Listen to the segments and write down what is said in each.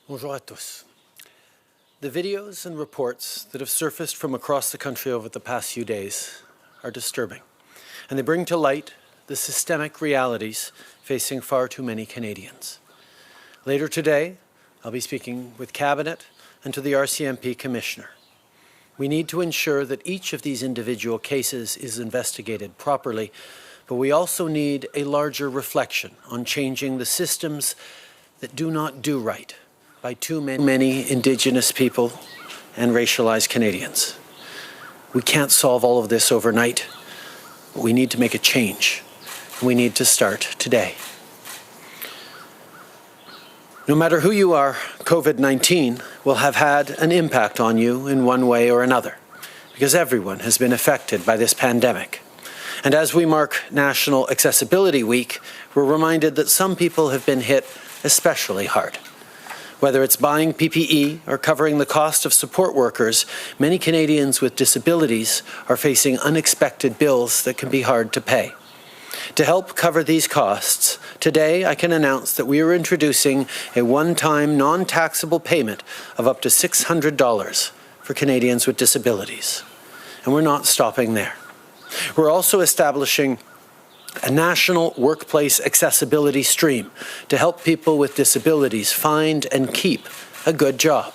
Bonjour à tous. The videos and reports that have surfaced from across the country over the past few days are disturbing, and they bring to light the systemic realities facing far too many Canadians. Later today, I'll be speaking with Cabinet and to the RCMP Commissioner. We need to ensure that each of these individual cases is investigated properly, but we also need a larger reflection on changing the systems that do not do right by too many Indigenous people and racialized Canadians. We can't solve all of this overnight, but we need to make a change. We need to start today. No matter who you are, COVID-19 will have had an impact on you in one way or another, because everyone has been affected by this pandemic. And as we mark National Accessibility Week, we're reminded that some people have been hit especially hard. Whether it's buying PPE or covering the cost of support workers, many Canadians with disabilities are facing unexpected bills that can be hard to pay. To help cover these costs, today I can announce that we are introducing a one-time non-taxable payment of up to $600 for Canadians with disabilities. And we're not stopping there. We're also establishing a national workplace accessibility stream to help people with disabilities find and keep a good job.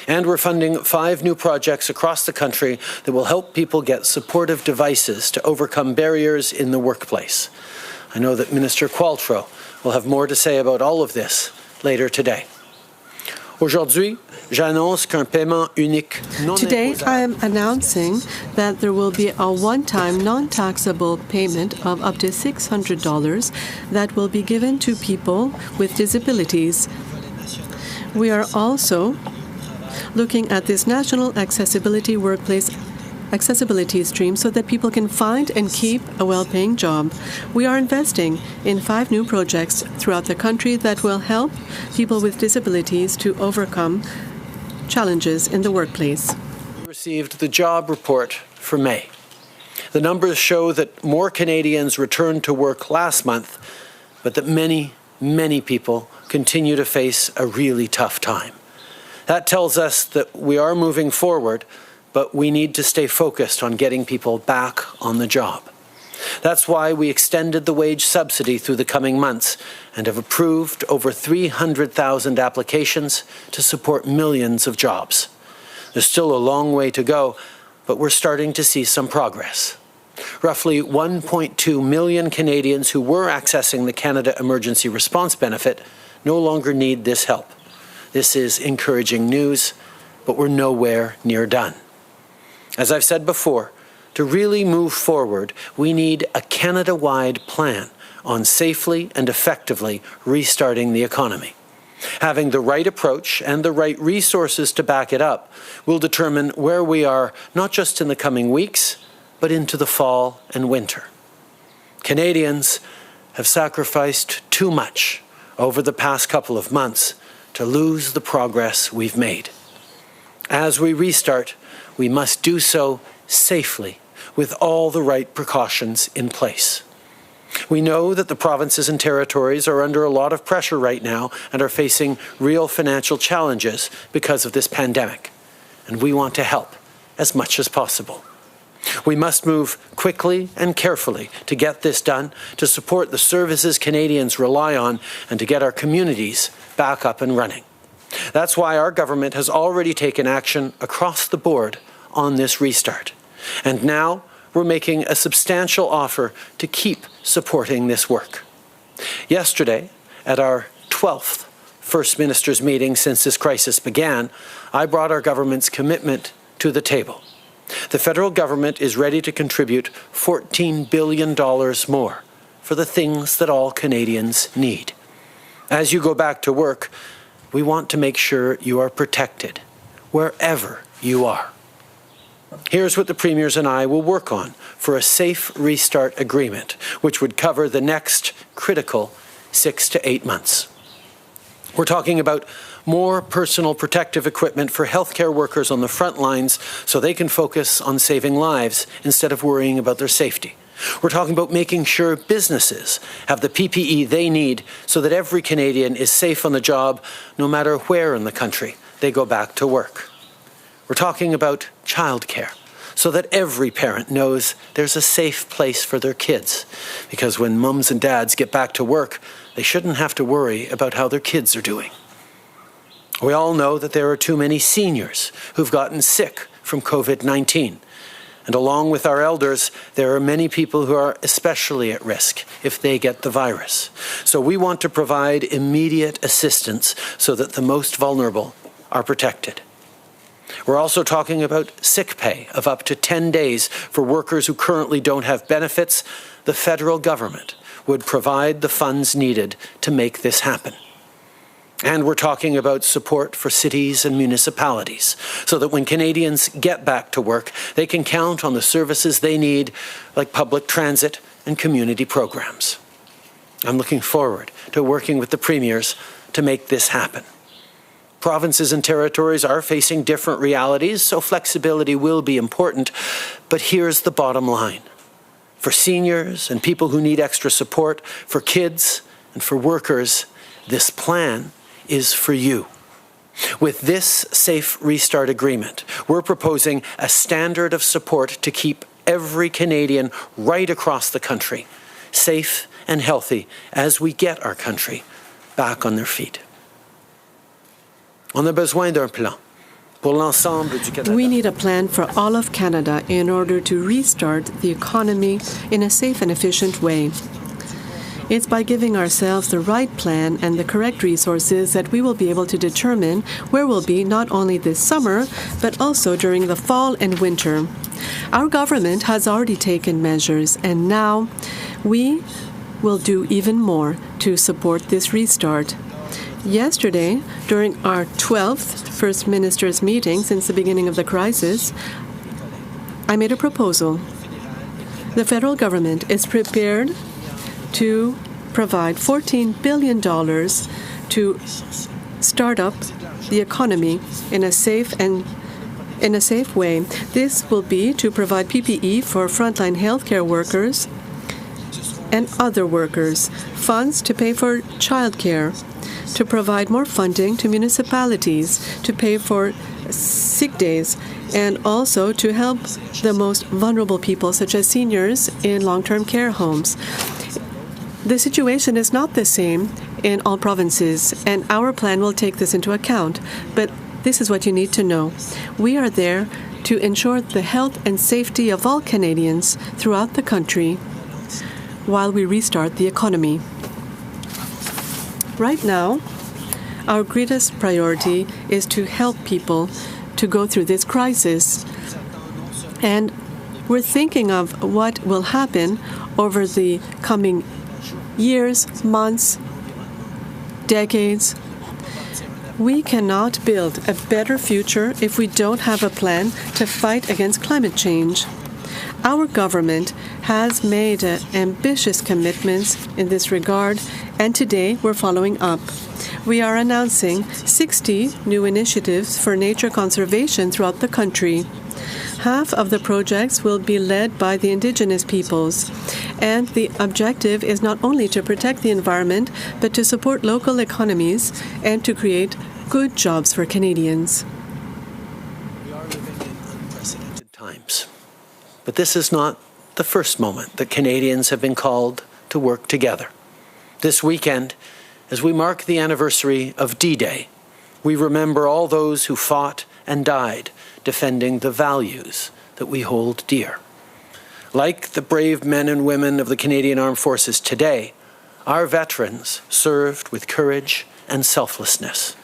And we're funding 5 new projects across the country that will help people get supportive devices to overcome barriers in the workplace. I know that Minister Qualtrough will have more to say about all of this later today. Aujourd'hui, j'annonce qu'un paiement unique non Today, I am announcing that there will be a one-time non-taxable payment of up to $600 that will be given to people with disabilities. We are also looking at this National Accessibility Workplace Accessibility Stream so that people can find and keep a well-paying job. We are investing in 5 new projects throughout the country that will help people with disabilities to overcome challenges in the workplace. We received the job report for May. The numbers show that more Canadians returned to work last month, but that many people continue to face a really tough time. That tells us that we are moving forward, but we need to stay focused on getting people back on the job. That's why we extended the wage subsidy through the coming months and have approved over 300,000 applications to support millions of jobs. There's still a long way to go, but we're starting to see some progress. Roughly 1.2 million Canadians who were accessing the Canada Emergency Response Benefit no longer need this help. This is encouraging news, but we're nowhere near done. As I've said before, to really move forward, we need a Canada-wide plan on safely and effectively restarting the economy. Having the right approach and the right resources to back it up will determine where we are not just in the coming weeks, but into the fall and winter. Canadians have sacrificed too much over the past couple of months to lose the progress we've made. As we restart, we must do so safely with all the right precautions in place. We know that the provinces and territories are under a lot of pressure right now and are facing real financial challenges because of this pandemic, and we want to help as much as possible. We must move quickly and carefully to get this done, to support the services Canadians rely on, and to get our communities back up and running. That's why our government has already taken action across the board on this restart. And now we're making a substantial offer to keep supporting this work. Yesterday, at our 12th First Ministers meeting since this crisis began, I brought our government's commitment to the table. The federal government is ready to contribute $14 billion more for the things that all Canadians need. As you go back to work, we want to make sure you are protected wherever you are. Here's what the Premiers and I will work on for a safe restart agreement, which would cover the next critical 6 to 8 months. We're talking about more personal protective equipment for healthcare workers on the front lines so they can focus on saving lives instead of worrying about their safety. We're talking about making sure businesses have the PPE they need so that every Canadian is safe on the job, no matter where in the country they go back to work. We're talking about childcare, so that every parent knows there's a safe place for their kids. Because when mums and dads get back to work, they shouldn't have to worry about how their kids are doing. We all know that there are too many seniors who've gotten sick from COVID-19. And along with our elders, there are many people who are especially at risk if they get the virus. So we want to provide immediate assistance so that the most vulnerable are protected. We're also talking about sick pay of up to 10 days for workers who currently don't have benefits. The federal government would provide the funds needed to make this happen. And we're talking about support for cities and municipalities so that when Canadians get back to work, they can count on the services they need, like public transit and community programs. I'm looking forward to working with the premiers to make this happen. Provinces and territories are facing different realities, so flexibility will be important. But here's the bottom line. For seniors and people who need extra support, for kids and for workers, this plan is for you. With this Safe Restart Agreement, we're proposing a standard of support to keep every Canadian right across the country safe and healthy as we get our country back on their feet. On a besoin d'un plan pour l'ensemble du Canada. We need a plan for all of Canada in order to restart the economy in a safe and efficient way. It's by giving ourselves the right plan and the correct resources that we will be able to determine where we'll be not only this summer, but also during the fall and winter. Our government has already taken measures, and now we will do even more to support this restart. Yesterday, during our 12th First Minister's meeting since the beginning of the crisis, I made a proposal. The federal government is prepared to provide $14 billion to start up the economy in a safe way. This will be to provide PPE for frontline healthcare workers and other workers, funds to pay for childcare, to provide more funding to municipalities, to pay for sick days, and also to help the most vulnerable people, such as seniors in long-term care homes. The situation is not the same in all provinces, and our plan will take this into account. But this is what you need to know. We are there to ensure the health and safety of all Canadians throughout the country while we restart the economy. Right now, our greatest priority is to help people to go through this crisis. And we're thinking of what will happen over the coming years, months, decades. We cannot build a better future if we don't have a plan to fight against climate change. Our government has made ambitious commitments in this regard, and today we're following up. We are announcing 60 new initiatives for nature conservation throughout the country. Half of the projects will be led by the Indigenous peoples, and the objective is not only to protect the environment, but to support local economies and to create good jobs for Canadians. We are living in unprecedented times, but this is not the first moment that Canadians have been called to work together. This weekend, as we mark the anniversary of D-Day, we remember all those who fought and died defending the values that we hold dear. Like the brave men and women of the Canadian Armed Forces today, our veterans served with courage and selflessness,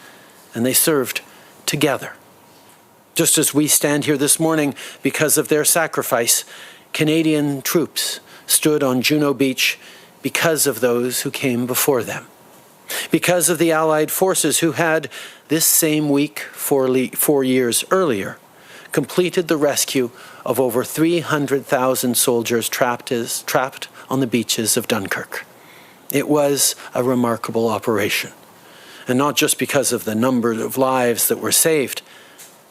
and they served together. Just as we stand here this morning because of their sacrifice, Canadian troops stood on Juno Beach because of those who came before them. Because of the Allied forces who had, this same week 4 years earlier, completed the rescue of over 300,000 soldiers trapped on the beaches of Dunkirk. It was a remarkable operation, and not just because of the number of lives that were saved,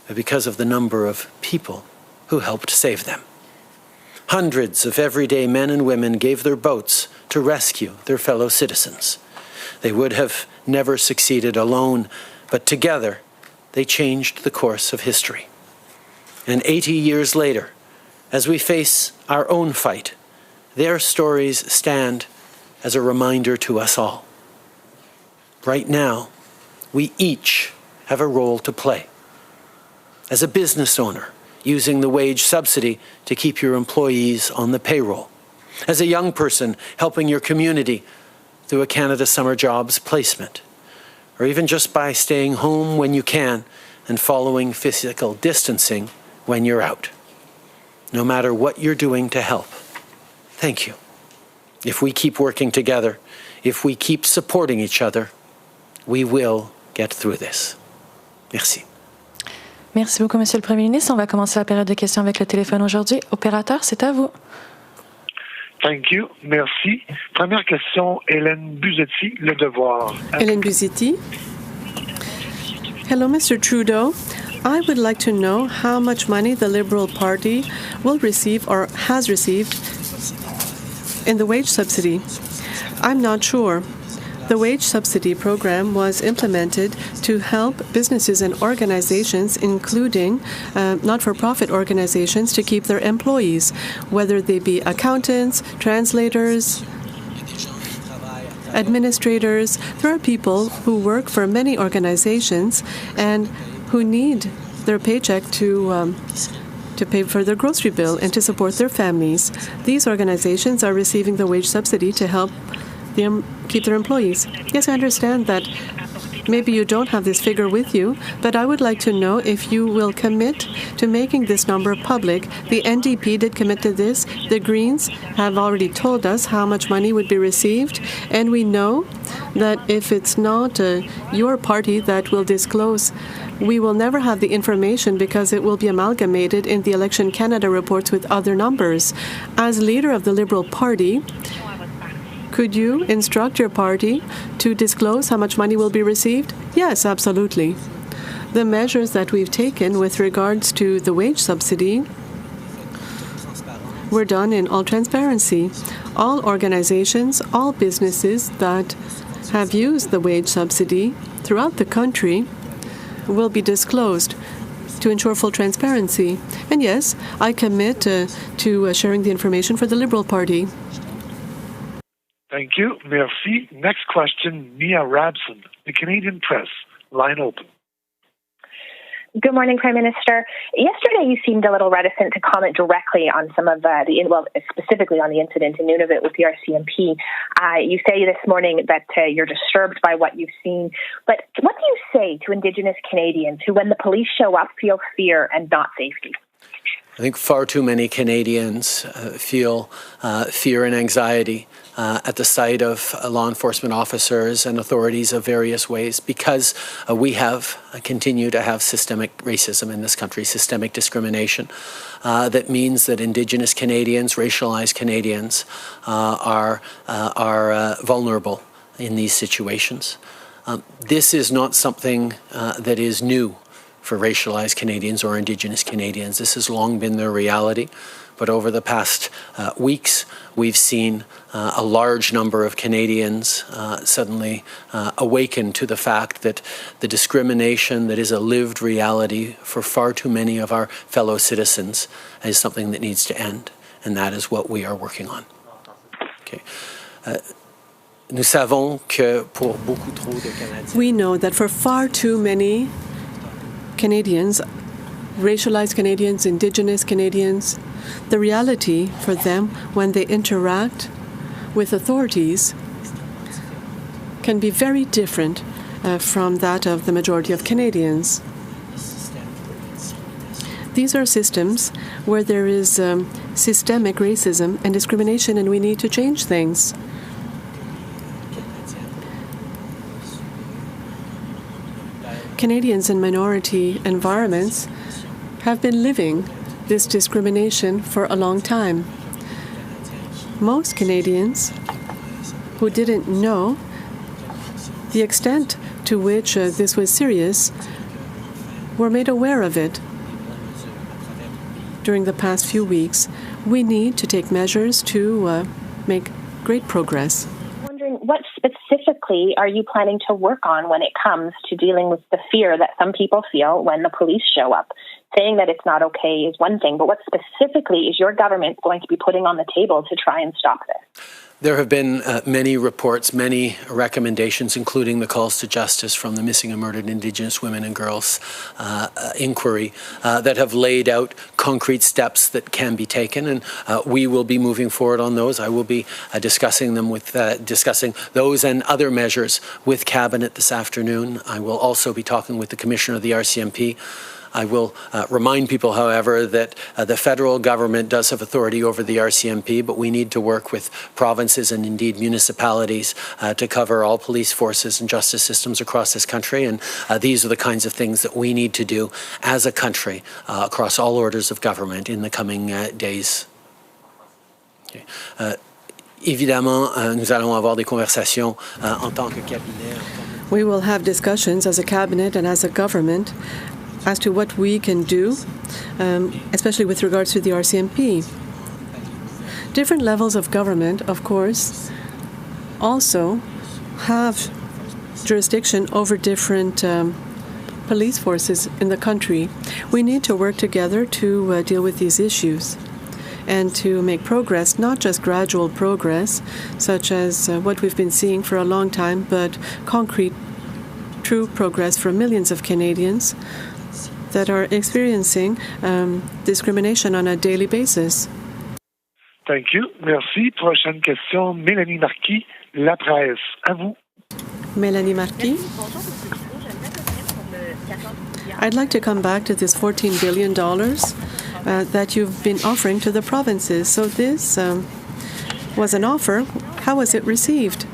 but because of the number of people who helped save them. Hundreds of everyday men and women gave their boats to rescue their fellow citizens. They would have never succeeded alone, but together they changed the course of history. And 80 years later, as we face our own fight, their stories stand as a reminder to us all. Right now, we each have a role to play. As a business owner, using the wage subsidy to keep your employees on the payroll. As a young person, helping your community through a Canada Summer Jobs placement. Or even just by staying home when you can and following physical distancing when you're out. No matter what you're doing to help, thank you. If we keep working together, if we keep supporting each other, we will get through this. Merci. Merci beaucoup, Monsieur le Premier ministre. On va commencer la période de questions avec le téléphone aujourd'hui. Opérateur, c'est à vous. Thank you. Merci. Première question, Hélène Buzetti, Le Devoir. Hélène Buzetti. Hello, Mr. Trudeau. I would like to know how much money the Liberal Party will receive or has received in the wage subsidy. I'm not sure. The wage subsidy program was implemented to help businesses and organizations, including not-for-profit organizations, to keep their employees, whether they be accountants, translators, administrators. There are people who work for many organizations and who need their paycheck to pay for their grocery bill and to support their families. These organizations are receiving the wage subsidy to help them keep their employees. Yes, I understand that maybe you don't have this figure with you, but I would like to know if you will commit to making this number public. The NDP did commit to this. The Greens have already told us how much money would be received, and we know that if it's not your party that will disclose, we will never have the information because it will be amalgamated in the Election Canada reports with other numbers. As leader of the Liberal Party, could you instruct your party to disclose how much money will be received? Yes, absolutely. The measures that we've taken with regards to the wage subsidy were done in all transparency. All organizations, all businesses that have used the wage subsidy throughout the country will be disclosed to ensure full transparency. And yes, I commit to sharing the information for the Liberal Party. Thank you. Merci. Next question, Mia Rabson, The Canadian Press. Line open. Good morning, Prime Minister. Yesterday, you seemed a little reticent to comment directly on some of specifically on the incident in Nunavut with the RCMP. You say this morning that you're disturbed by what you've seen. But what do you say to Indigenous Canadians who, when the police show up, feel fear and not safety? I think far too many Canadians feel fear and anxiety at the sight of law enforcement officers and authorities of various ways because we have continue to have systemic racism in this country, systemic discrimination. That means that Indigenous Canadians, racialized Canadians, are vulnerable in these situations. This is not something that is new for racialized Canadians or Indigenous Canadians. This has long been their reality. But over the past weeks, we've seen a large number of Canadians suddenly awaken to the fact that the discrimination that is a lived reality for far too many of our fellow citizens is something that needs to end. And that is what we are working on. Okay. We know that for far too many Canadians, racialized Canadians, Indigenous Canadians, the reality for them when they interact with authorities can be very different from that of the majority of Canadians. These are systems where there is systemic racism and discrimination, and we need to change things. Canadians in minority environments have been living this discrimination for a long time. Most Canadians who didn't know the extent to which this was serious were made aware of it during the past few weeks we need to take measures to make great progress. Wondering what specifically are you planning to work on when it comes to dealing with the fear that some people feel when the police show up? Saying that it's not okay is one thing, but what specifically is your government going to be putting on the table to try and stop this? There have been many reports, many recommendations, including the calls to justice from the Missing and Murdered Indigenous Women and Girls inquiry that have laid out concrete steps that can be taken, and we will be moving forward on those. I will be discussing those and other measures with Cabinet this afternoon. I will also be talking with the Commissioner of the RCMP. I will remind people, however, that the federal government does have authority over the RCMP, but we need to work with provinces and indeed municipalities to cover all police forces and justice systems across this country. And these are the kinds of things that we need to do as a country across all orders of government in the coming days. Okay. Évidemment, nous allons avoir des conversations en tant que cabinet. We will have discussions as a cabinet and as a government as to what we can do, especially with regards to the RCMP. Different levels of government, of course, also have jurisdiction over different police forces in the country. We need to work together to deal with these issues and to make progress, not just gradual progress, such as what we've been seeing for a long time, but concrete, true progress for millions of Canadians that are experiencing discrimination on a daily basis. Thank you. Merci. Prochaine question, Mélanie Marquis, La Presse. À vous. Mélanie Marquis. I'd like to come back to this $14 billion that you've been offering to the provinces. So this was an offer. How was it received?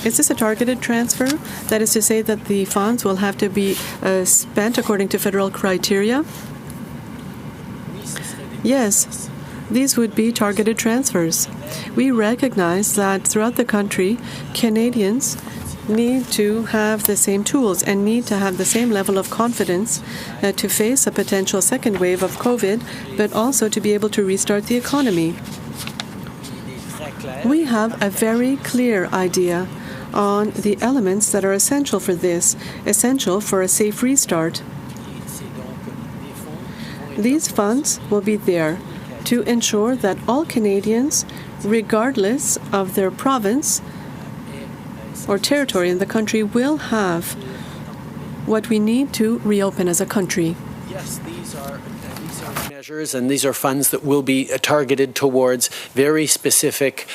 Is this a targeted transfer? That is to say that the funds will have to be spent according to federal criteria? Yes, these would be targeted transfers. We recognize that throughout the country, Canadians need to have the same tools and need to have the same level of confidence to face a potential second wave of COVID, but also to be able to restart the economy. We have a very clear idea on the elements that are essential for this, essential for a safe restart. These funds will be there to ensure that all Canadians, regardless of their province or territory in the country, will have what we need to reopen as a country. Yes, these are measures, and these are funds that will be targeted towards very specific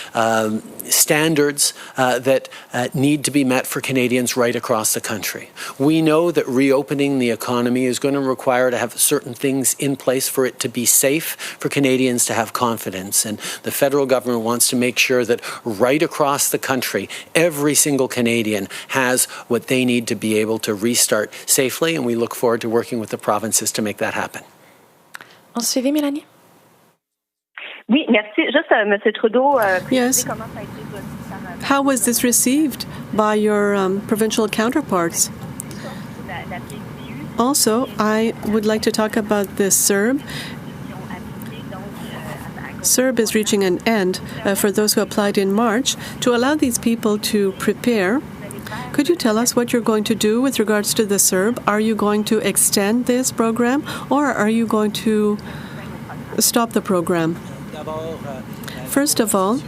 standards that need to be met for Canadians right across the country. We know that reopening the economy is going to require to have certain things in place for it to be safe, for Canadians to have confidence. And the federal government wants to make sure that right across the country, every single Canadian has what they need to be able to restart safely, and we look forward to working with the provinces to make that happen. On suivit, Mélanie? Oui, merci. Juste, M. Trudeau, yes. How was this received by your provincial counterparts? Also, I would like to talk about the CERB. CERB is reaching an end for those who applied in March. To allow these people to prepare, could you tell us what you're going to do with regards to the CERB? Are you going to extend this program, or are you going to stop the program? First of all,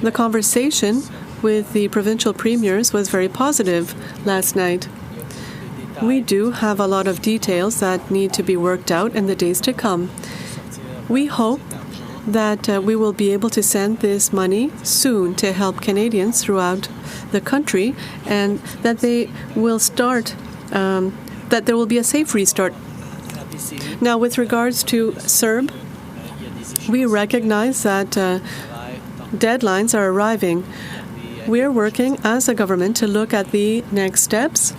the conversation with the provincial premiers was very positive last night. We do have a lot of details that need to be worked out in the days to come. We hope that we will be able to send this money soon to help Canadians throughout the country, and that they will start, that there will be a safe restart. Now, with regards to CERB, we recognize that deadlines are arriving. We're working as a government to look at the next steps,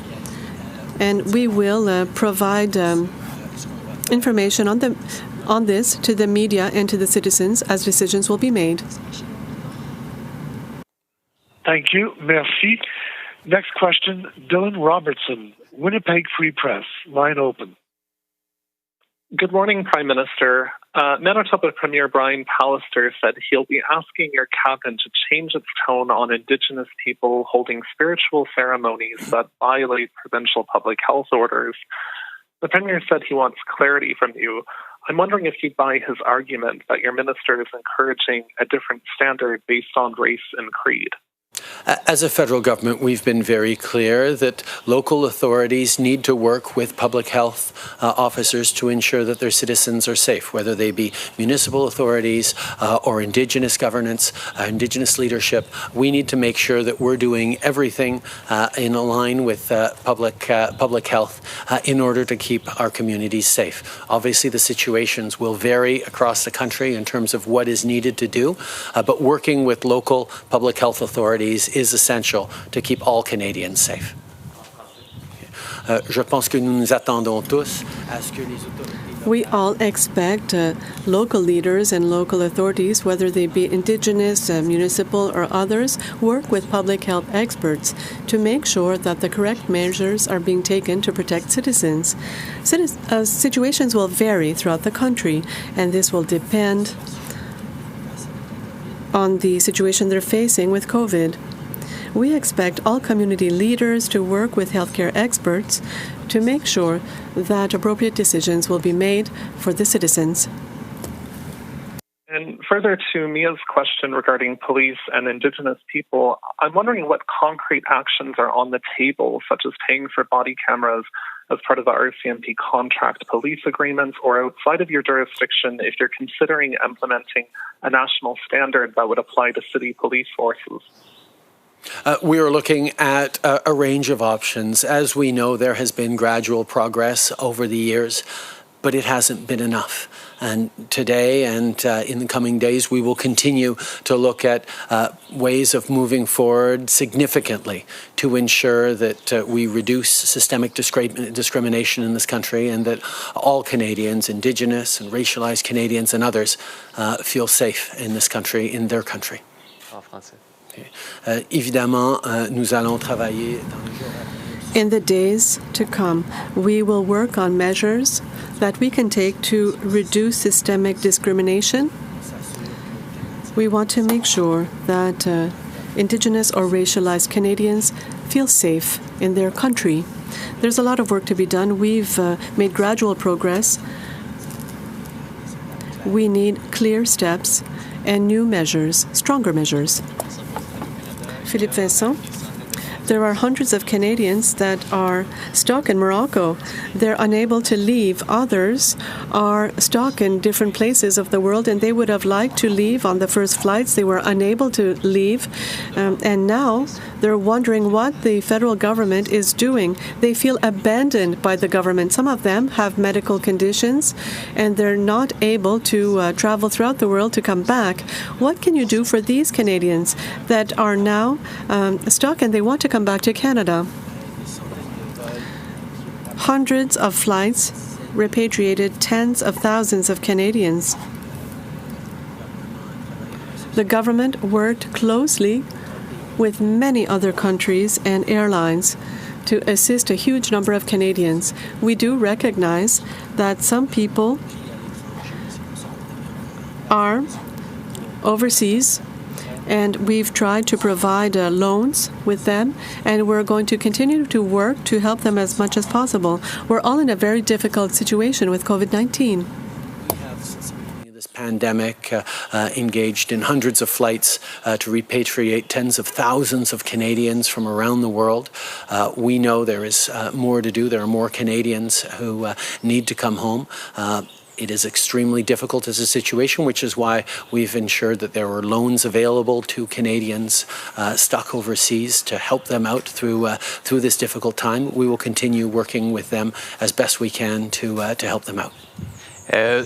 and we will provide information on this to the media and to the citizens as decisions will be made. Thank you. Merci. Next question, Dylan Robertson, Winnipeg Free Press. Line open. Good morning, Prime Minister. Manitoba Premier Brian Pallister said he'll be asking your cabinet to change its tone on Indigenous people holding spiritual ceremonies that violate provincial public health orders. The Premier said he wants clarity from you. I'm wondering if you buy his argument that your minister is encouraging a different standard based on race and creed. As a federal government, we've been very clear that local authorities need to work with public health officers to ensure that their citizens are safe, whether they be municipal authorities or Indigenous governance, Indigenous leadership. We need to make sure that we're doing everything in line with public health in order to keep our communities safe. Obviously, the situations will vary across the country in terms of what is needed to do, but working with local public health authorities is essential to keep all Canadians safe. Je pense que nous nous attendons tous à ce que les autorités. We all expect local leaders and local authorities, whether they be Indigenous, municipal, or others, work with public health experts to make sure that the correct measures are being taken to protect citizens. Situations will vary throughout the country, and this will depend on the situation they're facing with COVID. We expect all community leaders to work with healthcare experts to make sure that appropriate decisions will be made for the citizens. And further to Mia's question regarding police and Indigenous people, I'm wondering what concrete actions are on the table, such as paying for body cameras as part of the RCMP contract police agreements, or outside of your jurisdiction if you're considering implementing a national standard that would apply to city police forces. We are looking at a range of options. As we know, there has been gradual progress over the years, but it hasn't been enough. And today and in the coming days, we will continue to look at ways of moving forward significantly to ensure that we reduce systemic discrimination in this country and that all Canadians, Indigenous and racialized Canadians and others, feel safe in this country, in their country. Évidemment, nous allons travailler dans les jours à venir. In the days to come, we will work on measures that we can take to reduce systemic discrimination. We want to make sure that Indigenous or racialized Canadians feel safe in their country. There's a lot of work to be done. We've made gradual progress. We need clear steps and new measures, stronger measures. Philippe Vincent. There are hundreds of Canadians that are stuck in Morocco. They're unable to leave. Others are stuck in different places of the world, and they would have liked to leave on the first flights. They were unable to leave, and now they're wondering what the federal government is doing. They feel abandoned by the government. Some of them have medical conditions, and they're not able to travel throughout the world to come back. What can you do for these Canadians that are now stuck and they want to come back to Canada? Hundreds of flights repatriated tens of thousands of Canadians. The government worked closely with many other countries and airlines to assist a huge number of Canadians. We do recognize that some people are overseas, and we've tried to provide loans with them, and we're going to continue to work to help them as much as possible. We're all in a very difficult situation with COVID-19. We have, since the beginning of this pandemic, engaged in hundreds of flights to repatriate tens of thousands of Canadians from around the world. We know there is more to do. There are more Canadians who need to come home. It is extremely difficult as a situation, which is why we've ensured that there are loans available to Canadians stuck overseas to help them out through this difficult time. We will continue working with them as best we can to help them out.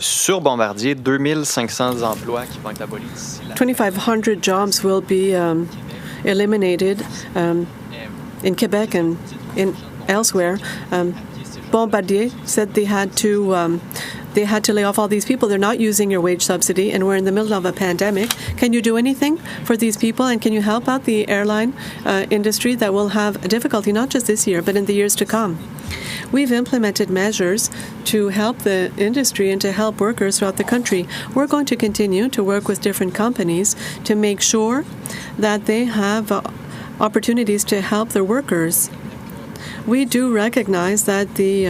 Sur Bombardier, 2500 emplois qui vont être abolis d'ici là. 2,500 jobs will be eliminated in Quebec and in elsewhere. Bombardier said they had to lay off all these people. They're not using your wage subsidy, and we're in the middle of a pandemic. Can you do anything for these people, and can you help out the airline industry that will have difficulty not just this year, but in the years to come? We've implemented measures to help the industry and to help workers throughout the country. We're going to continue to work with different companies to make sure that they have opportunities to help their workers. We do recognize that the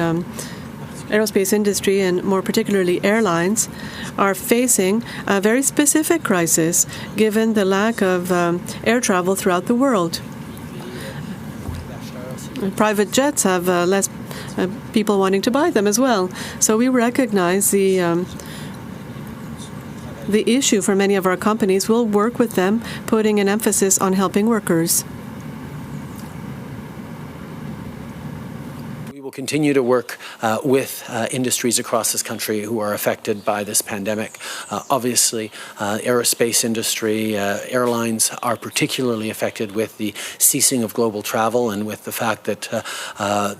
aerospace industry, and more particularly airlines, are facing a very specific crisis given the lack of air travel throughout the world. Private jets have less people wanting to buy them as well. So we recognize the issue for many of our companies. We'll work with them, putting an emphasis on helping workers. We will continue to work with industries across this country who are affected by this pandemic. Obviously, aerospace industry, airlines are particularly affected with the ceasing of global travel and with the fact that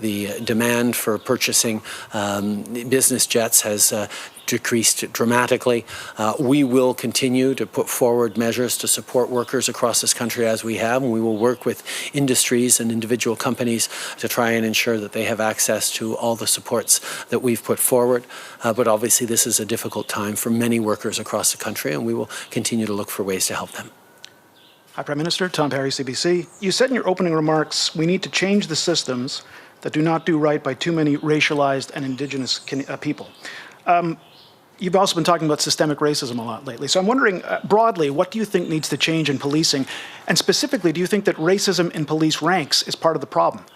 the demand for purchasing business jets has decreased dramatically. We will continue to put forward measures to support workers across this country as we have, and we will work with industries and individual companies to try and ensure that they have access to all the supports that we've put forward. But obviously this is a difficult time for many workers across the country, and we will continue to look for ways to help them. Hi, Prime Minister. Tom Perry, CBC. You said in your opening remarks, we need to change the systems that do not do right by too many racialized and Indigenous people. You've also been talking about systemic racism a lot lately. So I'm wondering, broadly, what do you think needs to change in policing? And specifically, do you think that racism in police ranks is part of the problem?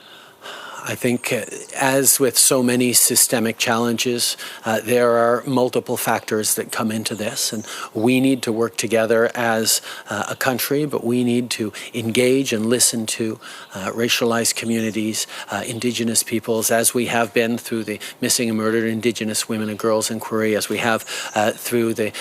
I think, as with so many systemic challenges, there are multiple factors that come into this, and we need to work together as a country, but we need to engage and listen to racialized communities, Indigenous peoples, as we have been through the Missing and Murdered Indigenous Women and Girls Inquiry, as we have through the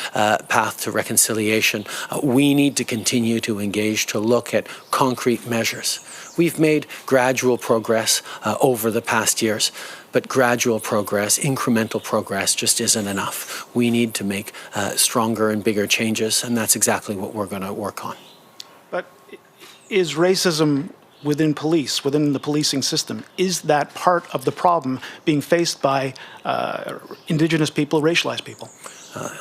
Path to Reconciliation. We need to continue to engage, to look at concrete measures. We've made gradual progress over the past years, but gradual progress, incremental progress just isn't enough. We need to make stronger and bigger changes, and that's exactly what we're going to work on. But is racism within police, within the policing system, is that part of the problem being faced by Indigenous people, racialized people?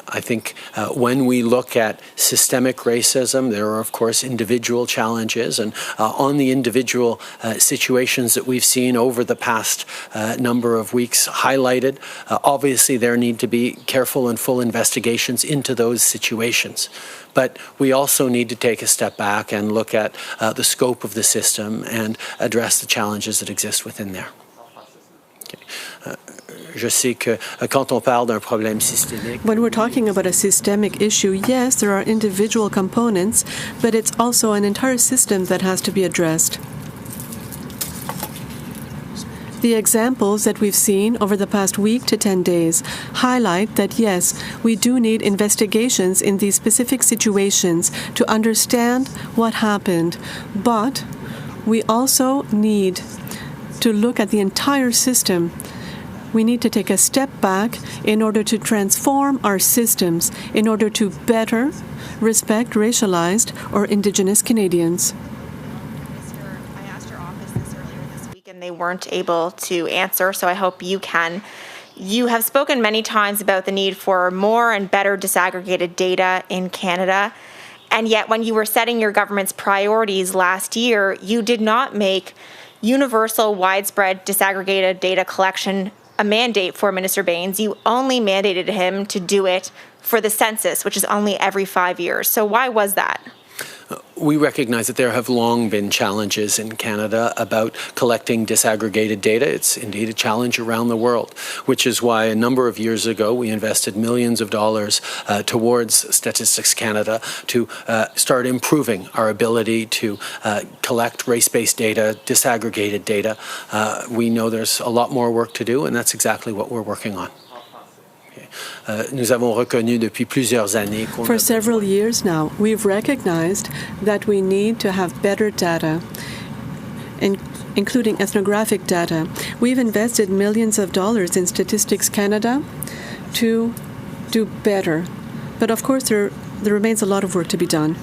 I think when we look at systemic racism, there are, of course, individual challenges. And on the individual situations that we've seen over the past number of weeks highlighted, obviously there need to be careful and full investigations into those situations. But we also need to take a step back and look at the scope of the system and address the challenges that exist within there. Je sais que quand on parle d'un problème systémique, when we're talking about a systemic issue, yes, there are individual components, but it's also an entire system that has to be addressed. The examples that we've seen over the past week to 10 days highlight that, yes, we do need investigations in these specific situations to understand what happened, but we also need to look at the entire system. We need to take a step back in order to transform our systems, in order to better respect racialized or Indigenous Canadians. Minister, I asked your office this earlier this week and they weren't able to answer, so I hope you can. You have spoken many times about the need for more and better disaggregated data in Canada, and yet when you were setting your government's priorities last year, you did not make universal, widespread disaggregated data collection a mandate for Minister Baines. You only mandated him to do it for the census, which is only every 5 years. So why was that? We recognize that there have long been challenges in Canada about collecting disaggregated data. It's indeed a challenge around the world, which is why a number of years ago we invested millions of dollars towards Statistics Canada to start improving our ability to collect race-based data, disaggregated data. We know there's a lot more work to do, and that's exactly what we're working on. For several years now, we've recognized that we need to have better data, including ethnographic data. We've invested millions of dollars in Statistics Canada to do better. But of course, there remains a lot of work to be done.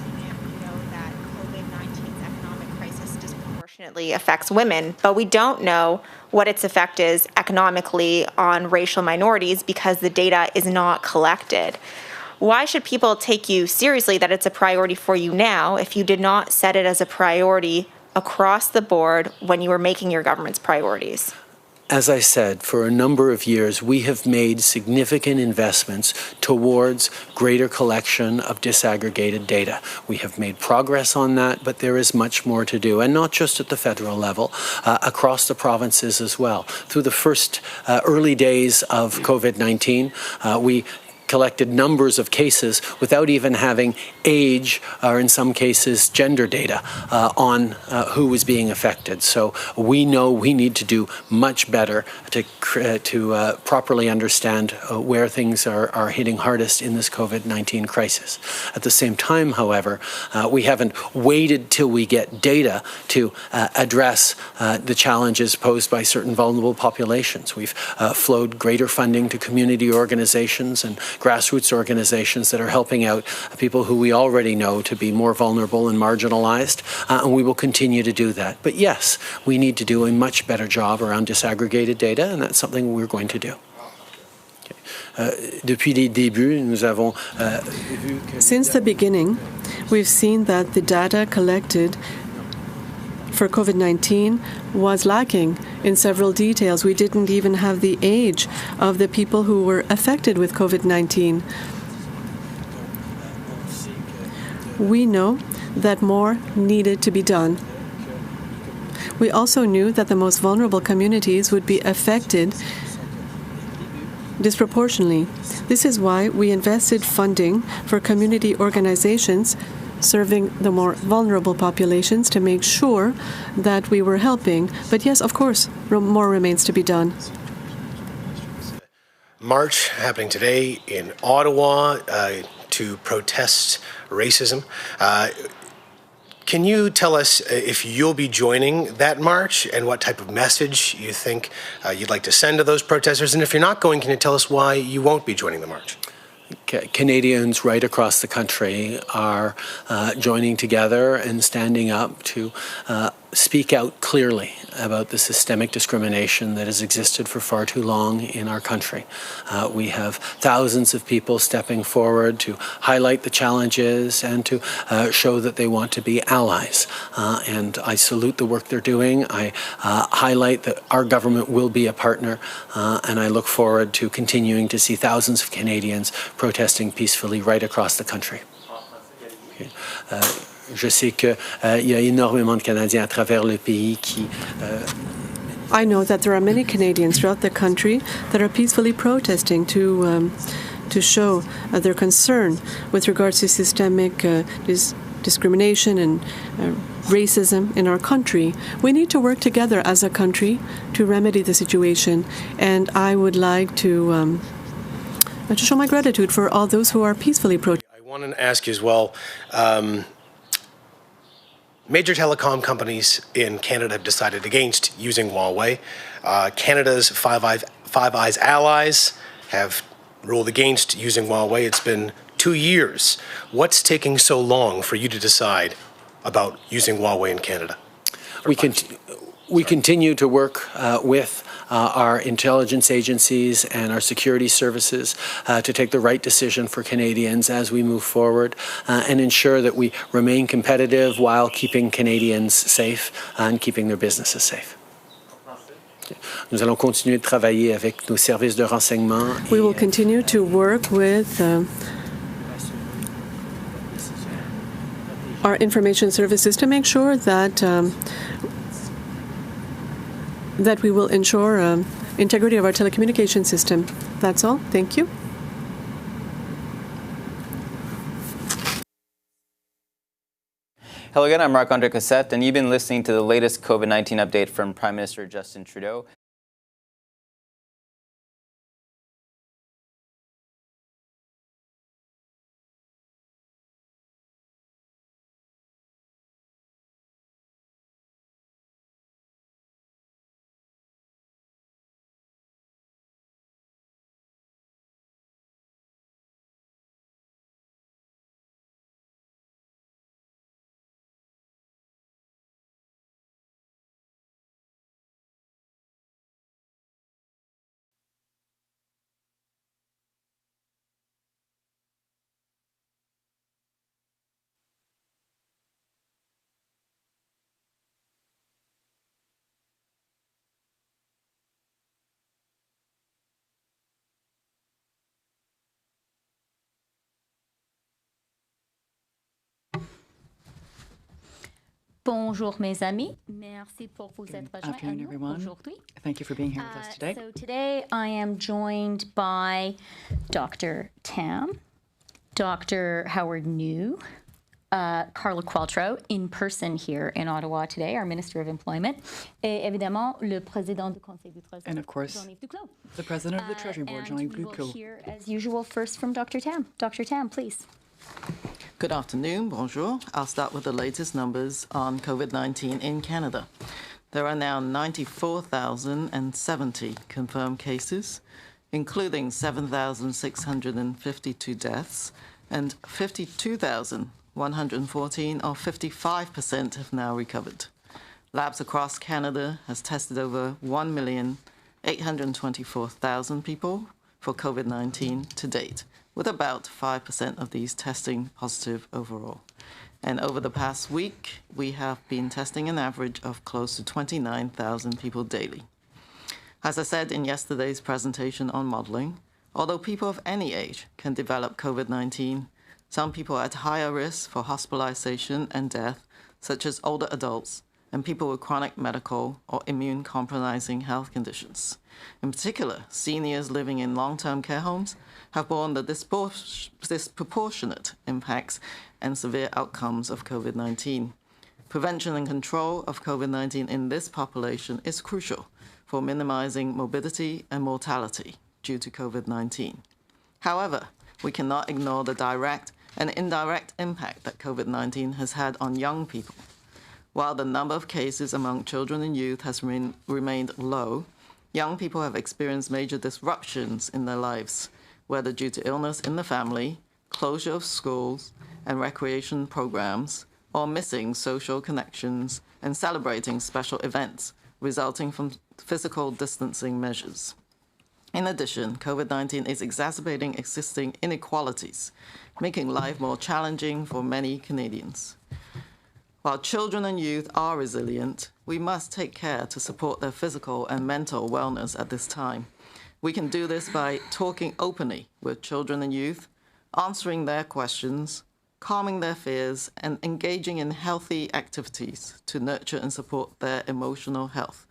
affects women, but we don't know what its effect is economically on racial minorities because the data is not collected. Why should people take you seriously that it's a priority for you now if you did not set it as a priority across the board when you were making your government's priorities? As I said, for a number of years, we have made significant investments towards greater collection of disaggregated data. We have made progress on that, but there is much more to do, and not just at the federal level, across the provinces as well. Through the first early days of COVID-19, we collected numbers of cases without even having age or in some cases gender data on who was being affected. So we know we need to do much better to properly understand where things are hitting hardest in this COVID-19 crisis. At the same time, however, we haven't waited till we get data to address the challenges posed by certain vulnerable populations. We've flowed greater funding to community organizations and grassroots organizations that are helping out people who we already know to be more vulnerable and marginalized, and we will continue to do that. But yes, we need to do a much better job around disaggregated data, and that's something we're going to do. Since the beginning, we've seen that the data collected for COVID-19 was lacking in several details. We didn't even have the age of the people who were affected with COVID-19. We know that more needed to be done. We also knew that the most vulnerable communities would be affected disproportionately. This is why we invested funding for community organizations serving the more vulnerable populations to make sure that we were helping. But yes, of course, more remains to be done. March happening today in Ottawa to protest racism. Can you tell us if you'll be joining that march and what type of message you think you'd like to send to those protesters? And if you're not going, can you tell us why you won't be joining the march? Canadians right across the country are joining together and standing up to speak out clearly about the systemic discrimination that has existed for far too long in our country. We have thousands of people stepping forward to highlight the challenges and to show that they want to be allies. And I salute the work they're doing. I highlight that our government will be a partner, and I look forward to continuing to see thousands of Canadians protesting peacefully right across the country. Je sais qu'il y a énormément de Canadiens à travers le pays qui I know that there are many Canadians throughout the country that are peacefully protesting to show their concern with regards to systemic discrimination and racism in our country. We need to work together as a country to remedy the situation, and I would like to show my gratitude for all those who are peacefully protesting. I want to ask you as well, major telecom companies in Canada have decided against using Huawei. Canada's Five Eyes allies have ruled against using Huawei. It's been 2 years. What's taking so long for you to decide about using Huawei in Canada? We continue to work with our intelligence agencies and our security services to take the right decision for Canadians as we move forward and ensure that we remain competitive while keeping Canadians safe and keeping their businesses safe. Nous allons continuer de travailler avec nos services de renseignement. We will continue to work with our information services to make sure that that we will ensure integrity of our telecommunication system. That's all. Thank you. Hello again, I'm Marc-Andre Cossette, and you've been listening to the latest COVID-19 update from Prime Minister Justin Trudeau. Bonjour, mes amis. Merci pour vous être Good afternoon, everyone. Thank you for being here with us today. So today I am joined by Dr. Tam, Dr. Howard New, Carla Qualtrough in person here in Ottawa today, our Minister of Employment, et évidemment le Président du Conseil du Trésor, and of course, Jean-Yves Duclos. The President of the Treasury Board, Jean-Yves Duclos. We will Duclos. hear, as usual, first from Dr. Tam. Dr. Tam, please. Good afternoon, bonjour. I'll start with the latest numbers on COVID-19 in Canada. There are now 94,070 confirmed cases, including 7,652 deaths, and 52,114, or 55%, have now recovered. Labs across Canada has tested over 1,824,000 people for COVID-19 to date, with about 5% of these testing positive overall. And over the past week, we have been testing an average of close to 29,000 people daily. As I said in yesterday's presentation on modeling, although people of any age can develop COVID-19, some people are at higher risk for hospitalization and death, such as older adults and people with chronic medical or immune-compromising health conditions. In particular, seniors living in long-term care homes have borne the disproportionate impacts and severe outcomes of COVID-19. Prevention and control of COVID-19 in this population is crucial for minimizing morbidity and mortality due to COVID-19. However, we cannot ignore the direct and indirect impact that COVID-19 has had on young people. While the number of cases among children and youth has remained low, young people have experienced major disruptions in their lives, whether due to illness in the family, closure of schools and recreation programs, or missing social connections and celebrating special events resulting from physical distancing measures. In addition, COVID-19 is exacerbating existing inequalities, making life more challenging for many Canadians. While children and youth are resilient, we must take care to support their physical and mental wellness at this time. We can do this by talking openly with children and youth, answering their questions, calming their fears, and engaging in healthy activities to nurture and support their emotional health.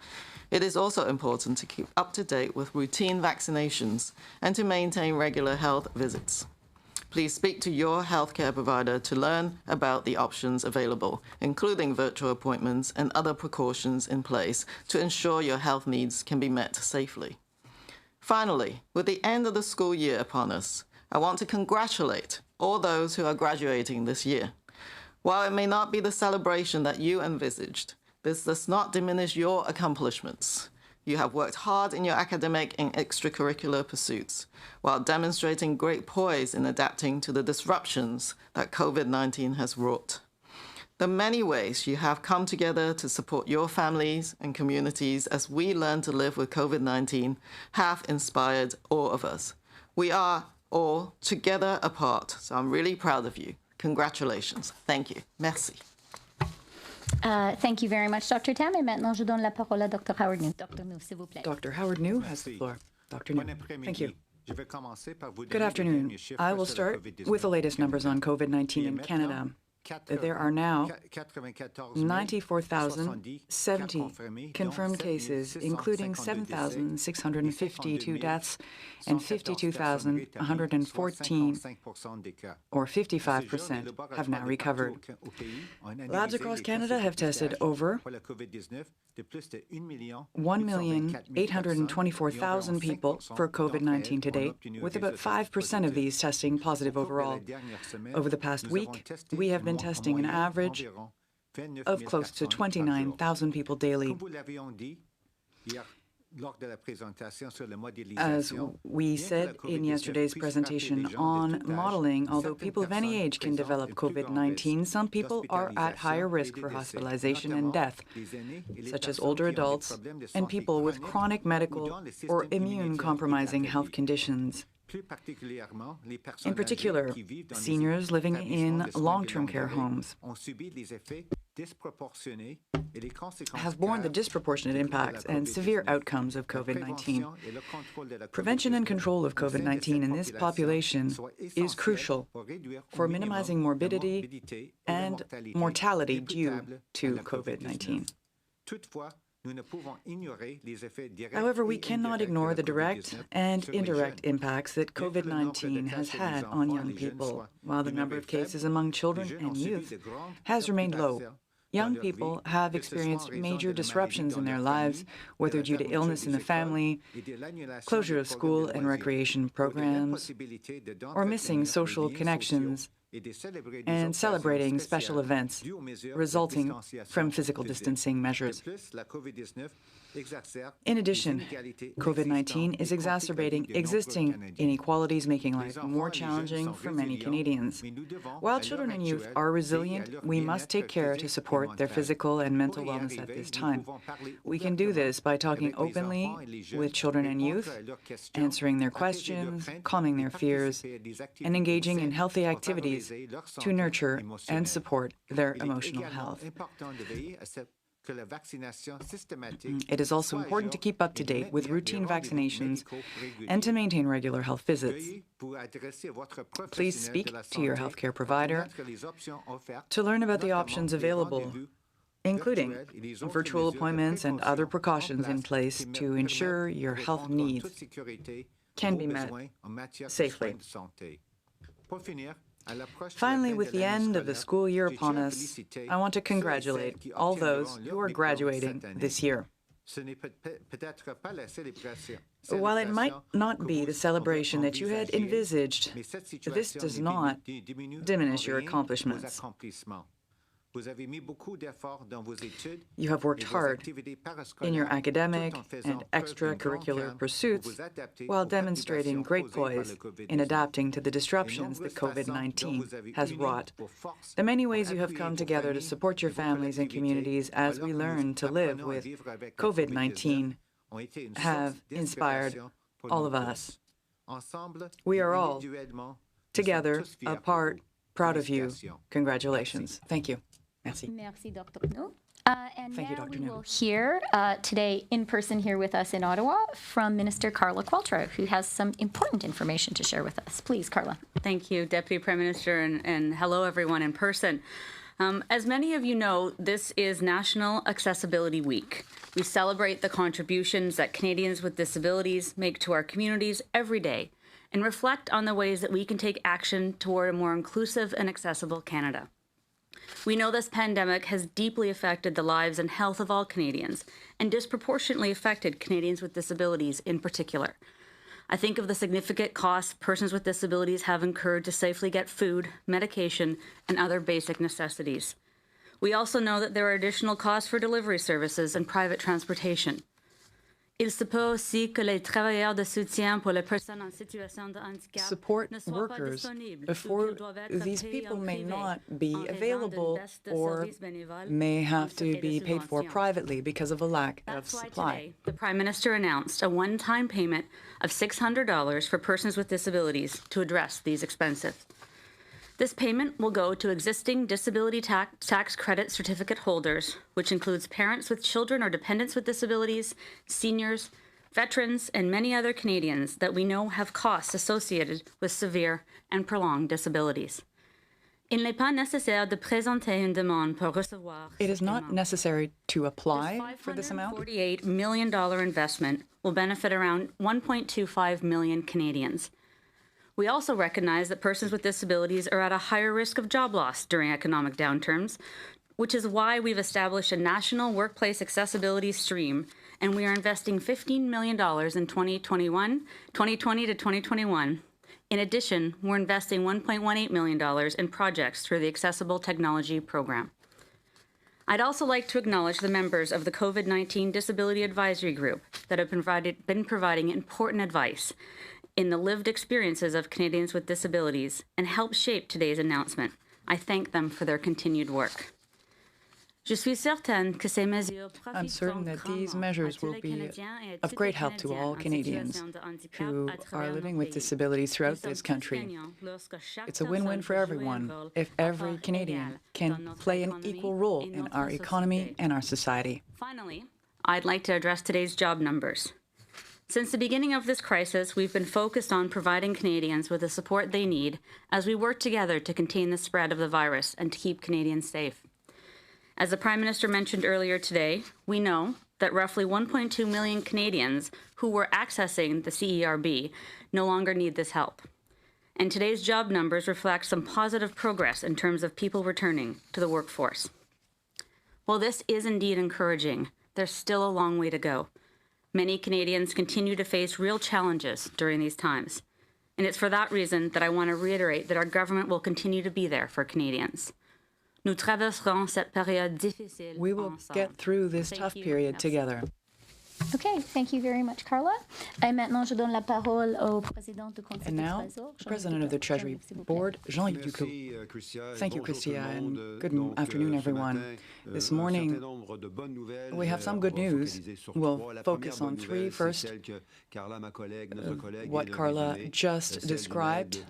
It is also important to keep up to date with routine vaccinations and to maintain regular health visits. Please speak to your healthcare provider to learn about the options available, including virtual appointments and other precautions in place to ensure your health needs can be met safely. Finally, with the end of the school year upon us, I want to congratulate all those who are graduating this year. While it may not be the celebration that you envisaged, this does not diminish your accomplishments. You have worked hard in your academic and extracurricular pursuits, while demonstrating great poise in adapting to the disruptions that COVID-19 has wrought. The many ways you have come together to support your families and communities as we learn to live with COVID-19 have inspired all of us. We are all together apart, so I'm really proud of you. Congratulations. Thank you. Merci. Thank you very much, Dr. Tam. Et maintenant, je donne la parole à Dr. Howard New. Dr. New, s'il vous plaît. Dr. Howard New has the floor. Dr. New, thank you. Good afternoon. I will start with the latest numbers on COVID-19 in Canada. There are now 94,070 confirmed cases, including 7,652 deaths and 52,114, or 55%, have now recovered. Labs across Canada have tested over 1,824,000 people for COVID-19 to date, with about 5% of these testing positive overall. Over the past week, we have been testing an average of close to 29,000 people daily. As we said in yesterday's presentation on modeling, although people of any age can develop COVID-19, some people are at higher risk for hospitalization and death, such as older adults and people with chronic medical or immune-compromising health conditions. In particular, seniors living in long-term care homes. have borne the disproportionate impacts and severe outcomes of COVID-19. Prevention and control of COVID-19 in this population is crucial for minimizing morbidity and mortality due to COVID-19. However, we cannot ignore the direct and indirect impacts that COVID-19 has had on young people. While the number of cases among children and youth has remained low, young people have experienced major disruptions in their lives, whether due to illness in the family, closure of school and recreation programs, or missing social connections and celebrating special events resulting from physical distancing measures. In addition, COVID-19 is exacerbating existing inequalities, making life more challenging for many Canadians. While children and youth are resilient, we must take care to support their physical and mental wellness at this time. We can do this by talking openly with children and youth, answering their questions, calming their fears, and engaging in healthy activities to nurture and support their emotional health. It is also important to keep up to date with routine vaccinations and to maintain regular health visits. Please speak to your healthcare provider to learn about the options available, including virtual appointments and other precautions in place to ensure your health needs can be met safely. Finally, with the end of the school year upon us, I want to congratulate all those who are graduating this year. While it might not be the celebration that you had envisaged, this does not diminish your accomplishments. You have worked hard in your academic and extracurricular pursuits while demonstrating great poise in adapting to the disruptions that COVID-19 has wrought. The many ways you have come together to support your families and communities as we learn to live with COVID-19 have inspired all of us. We are all together, apart, proud of you. Congratulations. Thank you. Merci. Merci, Dr. No. And Thank you, now Dr. we Nunavut. will hear today in person here with us in Ottawa from Minister Carla Qualtrough, who has some important information to share with us. Please, Carla. Thank you, Deputy Prime Minister, and hello everyone in person. As many of you know, this is National Accessibility Week. We celebrate the contributions that Canadians with disabilities make to our communities every day and reflect on the ways that we can take action toward a more inclusive and accessible Canada. We know this pandemic has deeply affected the lives and health of all Canadians and disproportionately affected Canadians with disabilities in particular. I think of the significant costs persons with disabilities have incurred to safely get food, medication, and other basic necessities. We also know that there are additional costs for delivery services and private transportation. Il se peut aussi que les travailleurs de soutien pour les personnes en situation de handicap Support ne soient pas workers disponibles for ou doivent être these payés people en may privé not be en raison available d'une baisse de or services bénévoles may en have to circuit de be paid for subventions. privately because of a lack of That's why supply. today, the Prime Minister announced a one-time payment of $600 for persons with disabilities to address these expenses. This payment will go to existing disability tax credit certificate holders, which includes parents with children or dependents with disabilities, seniors, veterans, and many other Canadians that we know have costs associated with severe and prolonged disabilities. Il n'est pas nécessaire de présenter une demande pour recevoir. It is not necessary to apply for this amount. $548 million investment will benefit around 1.25 million Canadians. We also recognize that persons with disabilities are at a higher risk of job loss during economic downturns, which is why we've established a national workplace accessibility stream, and we are investing $15 million in 2020 to 2021. In addition, we're investing $1.18 million in projects through the Accessible Technology Program. I'd also like to acknowledge the members of the COVID-19 Disability Advisory Group that have been providing important advice in the lived experiences of Canadians with disabilities and helped shape today's announcement. I thank them for their continued work. Je suis certaine que ces mesures I'm certain that these measures will be of great help to all Canadians who are living with disabilities throughout this country. It's a win-win for everyone if every Canadian can play an equal role in our economy and our society. Finally, I'd like to address today's job numbers. Since the beginning of this crisis, we've been focused on providing Canadians with the support they need as we work together to contain the spread of the virus and to keep Canadians safe. As the Prime Minister mentioned earlier today, we know that roughly 1.2 million Canadians who were accessing the CERB no longer need this help. And today's job numbers reflect some positive progress in terms of people returning to the workforce. While this is indeed encouraging, there's still a long way to go. Many Canadians continue to face real challenges during these times. And it's for that reason that I want to reiterate that our government will continue to be there for Canadians. Nous traverserons cette période difficile. We will get through this tough period together. Okay, thank you very much, Carla. Et maintenant, je donne la parole au président du Conseil And now, the President of the Treasury Board, Jean-Yves Duclos. Thank you, Christia, and good afternoon, everyone. This morning, we have some good news. We'll focus on three. First, what Carla just described,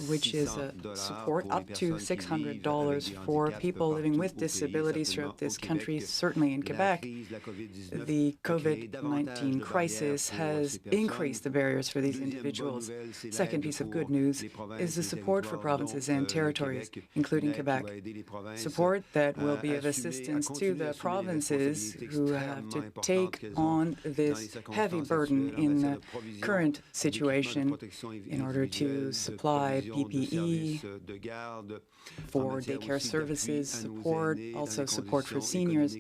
which is support up to $600 for people living with disabilities throughout this country, certainly in Quebec. The COVID-19 crisis has increased the barriers for these individuals. Second piece of good news is the support for provinces and territories, including Quebec. Support that will be of assistance to the provinces who have to take on this heavy burden in the current situation in order to supply PPE for daycare services, support, also support for seniors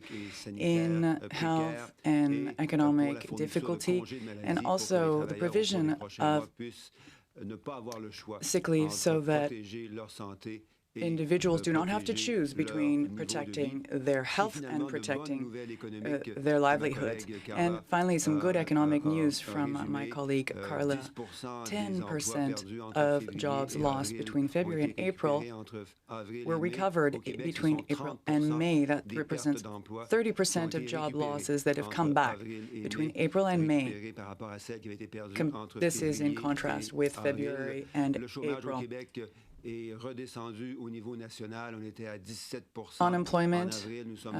in health and economic difficulty, and also the provision of sick leave so that individuals do not have to choose between protecting their health and protecting their livelihood. And finally, some good economic news from my colleague Carla. 10% of jobs lost between February and April were recovered between April and May. That represents 30% of job losses that have come back between April and May. This is in contrast with February and April. Unemployment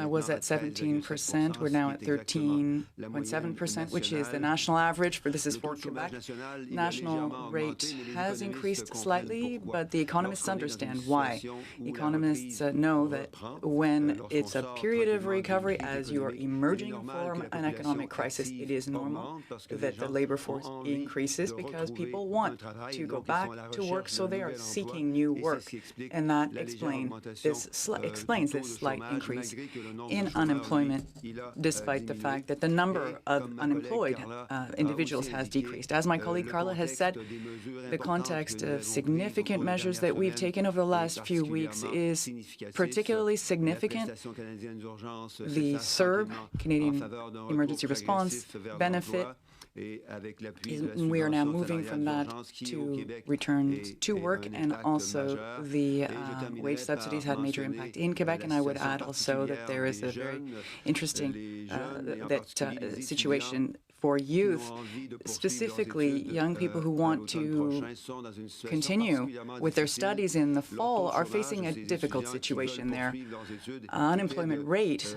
was at 17%. We're now at 13.7%, which is the national average. This is for Quebec. National rate has increased slightly, but the economists understand why. Economists know that when it's a period of recovery, as you are emerging from an economic crisis, it is normal that the labor force increases because people want to go back to work, so they are seeking new work. And that explains this slight increase in unemployment, despite the fact that the number of unemployed individuals has decreased. As my colleague Carla has said, the context of significant measures that we've taken over the last few weeks is particularly significant. The CERB, Canadian Emergency Response Benefit, we are now moving from that to return to work, and also the wage subsidies had major impact in Quebec. And I would add also that there is a very interesting situation for youth, specifically young people who want to continue with their studies in the fall are facing a difficult situation there. Unemployment rate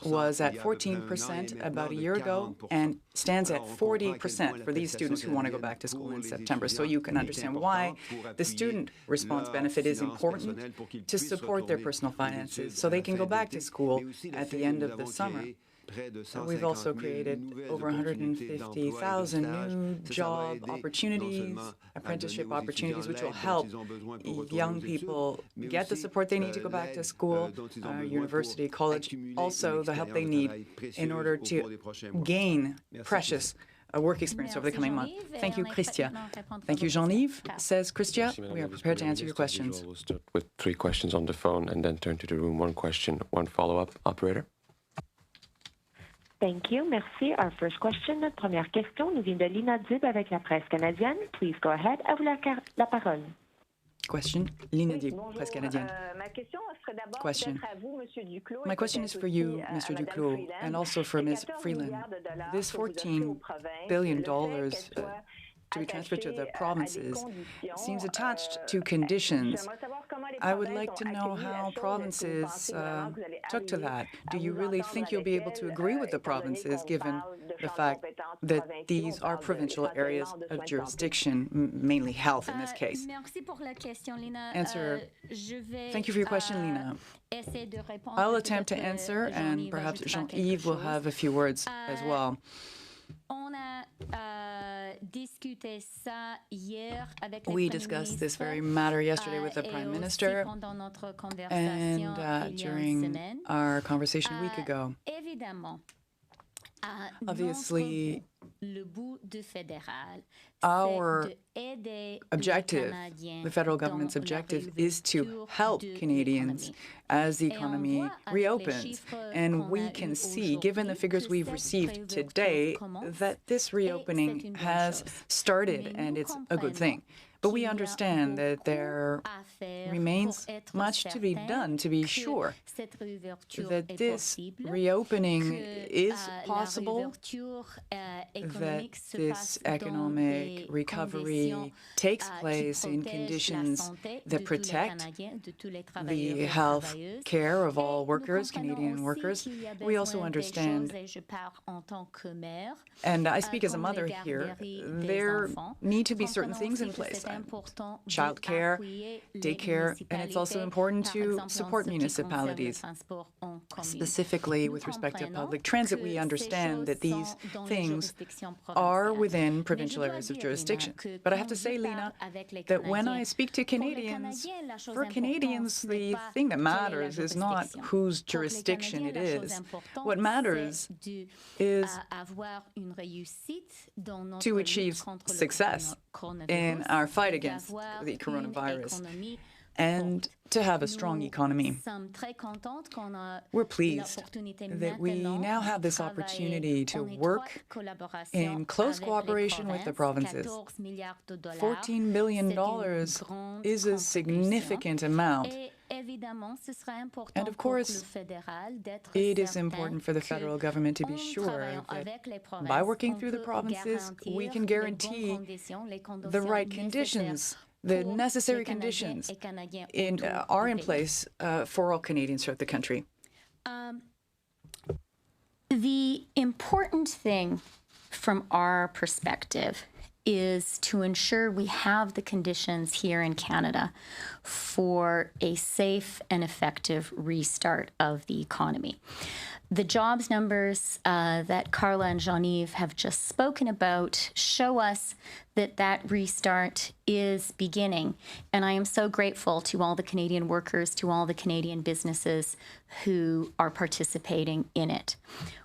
was at 14% about a year ago and stands at 40% for these students who want to go back to school in September. So you can understand why the student response benefit is important to support their personal finances so they can go back to school at the end of the summer. We've also created over 150,000 new job opportunities, apprenticeship opportunities, which will help young people get the support they need to go back to school, university, college, also the help they need in order to gain precious work experience over the coming month. Thank you, Christia. Thank you, Jean-Yves. Says Christia, we are prepared to answer your questions. We'll start with 3 questions on the phone and then turn to the room. 1 question, 1 follow-up. Operator? Thank you. Merci. Our first question, notre première question nous vient de l'inaudible avec la presse canadienne. Please go ahead. À vous la parole. Question, Lina Di, Presse Canadienne. Question. My question is for you, Mr. Duclos, and also for Ms. Freeland. This $14 billion to be transferred to the provinces seems attached to conditions. I would like to know how provinces took to that. Do you really think you'll be able to agree with the provinces, given the fact that these are provincial areas of jurisdiction, mainly health in this case? Answer. Thank you for your question, Lina. I'll attempt to answer, and perhaps Jean-Yves will have a few words as well. We discussed this very matter yesterday with the Prime Minister and during our conversation a week ago. Obviously, our objective, the federal government's objective, is to help Canadians as the economy reopens. And we can see, given the figures we've received today, that this reopening has started, and it's a good thing. But we understand that there remains much to be done to be sure that this reopening is possible, that this economic recovery takes place in conditions that protect the health care of all workers, Canadian workers. We also understand, and I speak as a mother here, there need to be certain things in place. Childcare, daycare, and it's also important to support municipalities. Specifically with respect to public transit, we understand that these things are within provincial areas of jurisdiction. But I have to say, Lina, that when I speak to Canadians, for Canadians, the thing that matters is not whose jurisdiction it is. What matters is to achieve success in our fight against the coronavirus and to have a strong economy. We're pleased that we now have this opportunity to work in close cooperation with the provinces. $14 billion is a significant amount. And of course, it is important for the federal government to be sure that by working through the provinces, we can guarantee the right conditions, the necessary conditions are in place for all Canadians throughout the country. The important thing from our perspective is to ensure we have the conditions here in Canada for a safe and effective restart of the economy. The jobs numbers that Carla and Jean-Yves have just spoken about show us that that restart is beginning. And I am so grateful to all the Canadian workers, to all the Canadian businesses who are participating in it.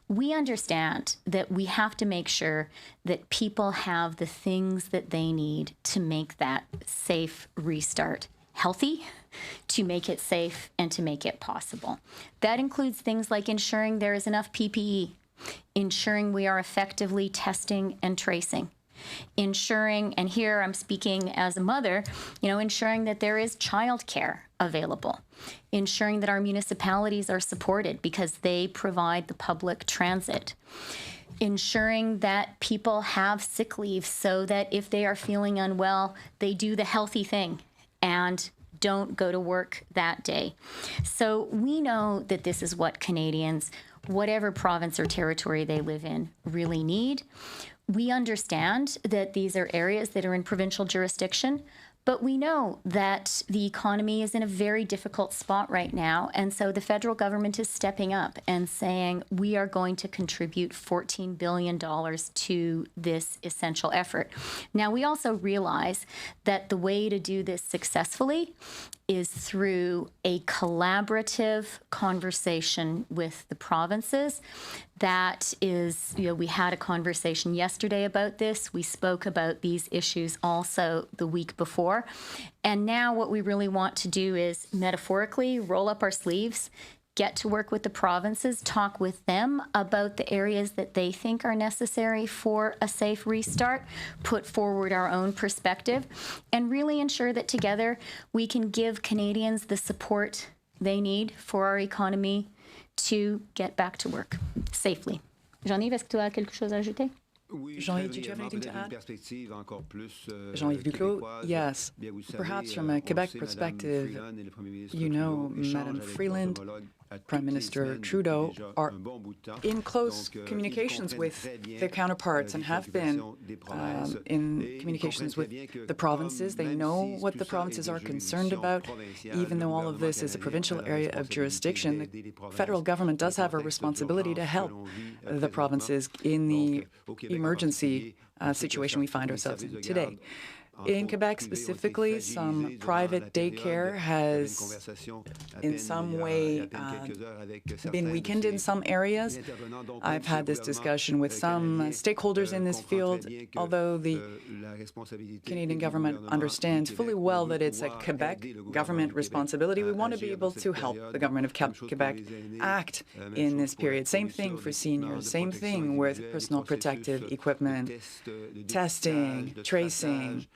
We understand that we have to make sure that people have the things that they need to make that safe restart healthy, to make it safe, and to make it possible. That includes things like ensuring there is enough PPE, ensuring we are effectively testing and tracing, ensuring, and here I'm speaking as a mother, ensuring that there is childcare available, ensuring that our municipalities are supported because they provide the public transit, ensuring that people have sick leave so that if they are feeling unwell, they do the healthy thing and don't go to work that day. So we know that this is what Canadians, whatever province or territory they live in, really need. We understand that these are areas that are in provincial jurisdiction, but we know that the economy is in a very difficult spot right now. And so the federal government is stepping up and saying, we are going to contribute $14 billion to this essential effort. Now, we also realize that the way to do this successfully is through a collaborative conversation with the provinces. That is, we had a conversation yesterday about this. We spoke about these issues also the week before. And now what we really want to do is metaphorically roll up our sleeves, get to work with the provinces, talk with them about the areas that they think are necessary for a safe restart, put forward our own perspective, and really ensure that together we can give Canadians the support they need for our economy to get back to work safely. Jean-Yves, est-ce que tu as quelque chose à ajouter? Jean-Yves, did you have anything to add? Jean-Yves Duclos, yes. Perhaps from a Quebec perspective, you know, Madame Freeland, Prime Minister Trudeau are in close communications with their counterparts and have been in communications with the provinces. They know what the provinces are concerned about. Even though all of this is a provincial area of jurisdiction, the federal government does have a responsibility to help the provinces in the emergency situation we find ourselves in today. In Quebec specifically, some private daycare has in some way been weakened in some areas. I've had this discussion with some stakeholders in this field, although the Canadian government understands fully well that it's a Quebec government responsibility. We want to be able to help the government of Quebec act in this period. Same thing for seniors, same thing with personal protective equipment, testing, tracing.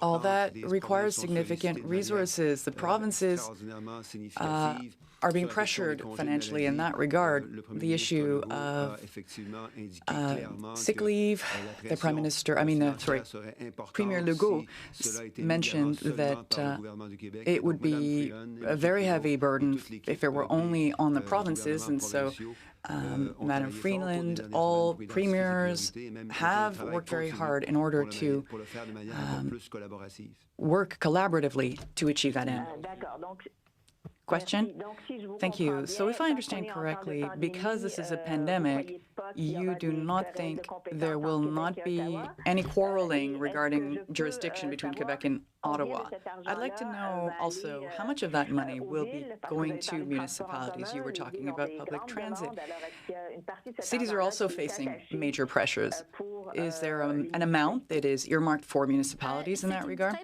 All that requires significant resources. The provinces are being pressured financially in that regard. The issue of sick leave, the Premier Legault mentioned that it would be a very heavy burden if it were only on the provinces, and so Madame Freeland, all premiers have worked very hard in order to work collaboratively to achieve that end. Question? Thank you. So if I understand correctly, because this is a pandemic, you do not think there will not be any quarreling regarding jurisdiction between Quebec and Ottawa. I'd like to know also how much of that money will be going to municipalities. You were talking about public transit. Cities are also facing major pressures. Is there an amount that is earmarked for municipalities in that regard?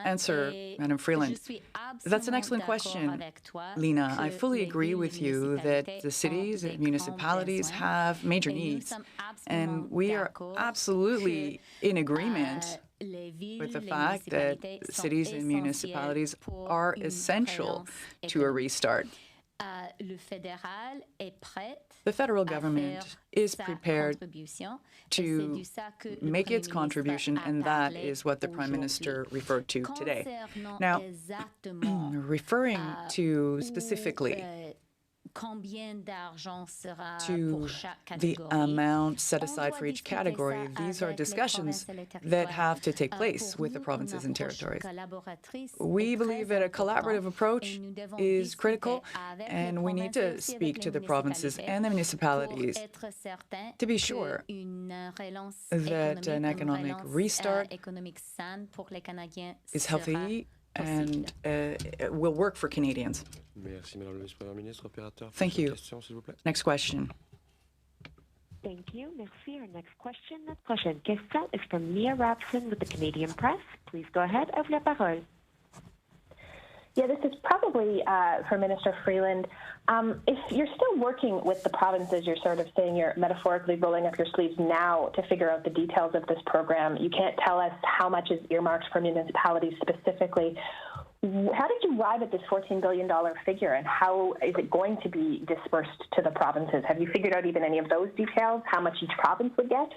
Answer, Madam Freeland. That's an excellent question, Lena. I fully agree with you that the cities and municipalities have major needs, and we are absolutely in agreement with the fact that cities and municipalities are essential to a restart. The federal government is prepared to make its contribution, and that is what the Prime Minister referred to today. Now, referring to specifically to the amount set aside for each category, these are discussions that have to take place with the provinces and territories. We believe that a collaborative approach is critical, and we need to speak to the provinces and the municipalities to be sure that an economic restart is healthy and will work for Canadians. Thank you. Next question. Thank you. Merci. Our next question. Notre prochaine question is from Mia Robson with the Canadian Press. Please go ahead. À vous la parole. Yeah, this is probably for Minister Freeland. If you're still working with the provinces, you're sort of saying you're metaphorically rolling up your sleeves now to figure out the details of this program. You can't tell us how much is earmarked for municipalities specifically. How did you arrive at this $14 billion figure, and how is it going to be dispersed to the provinces? Have you figured out even any of those details, how much each province would get?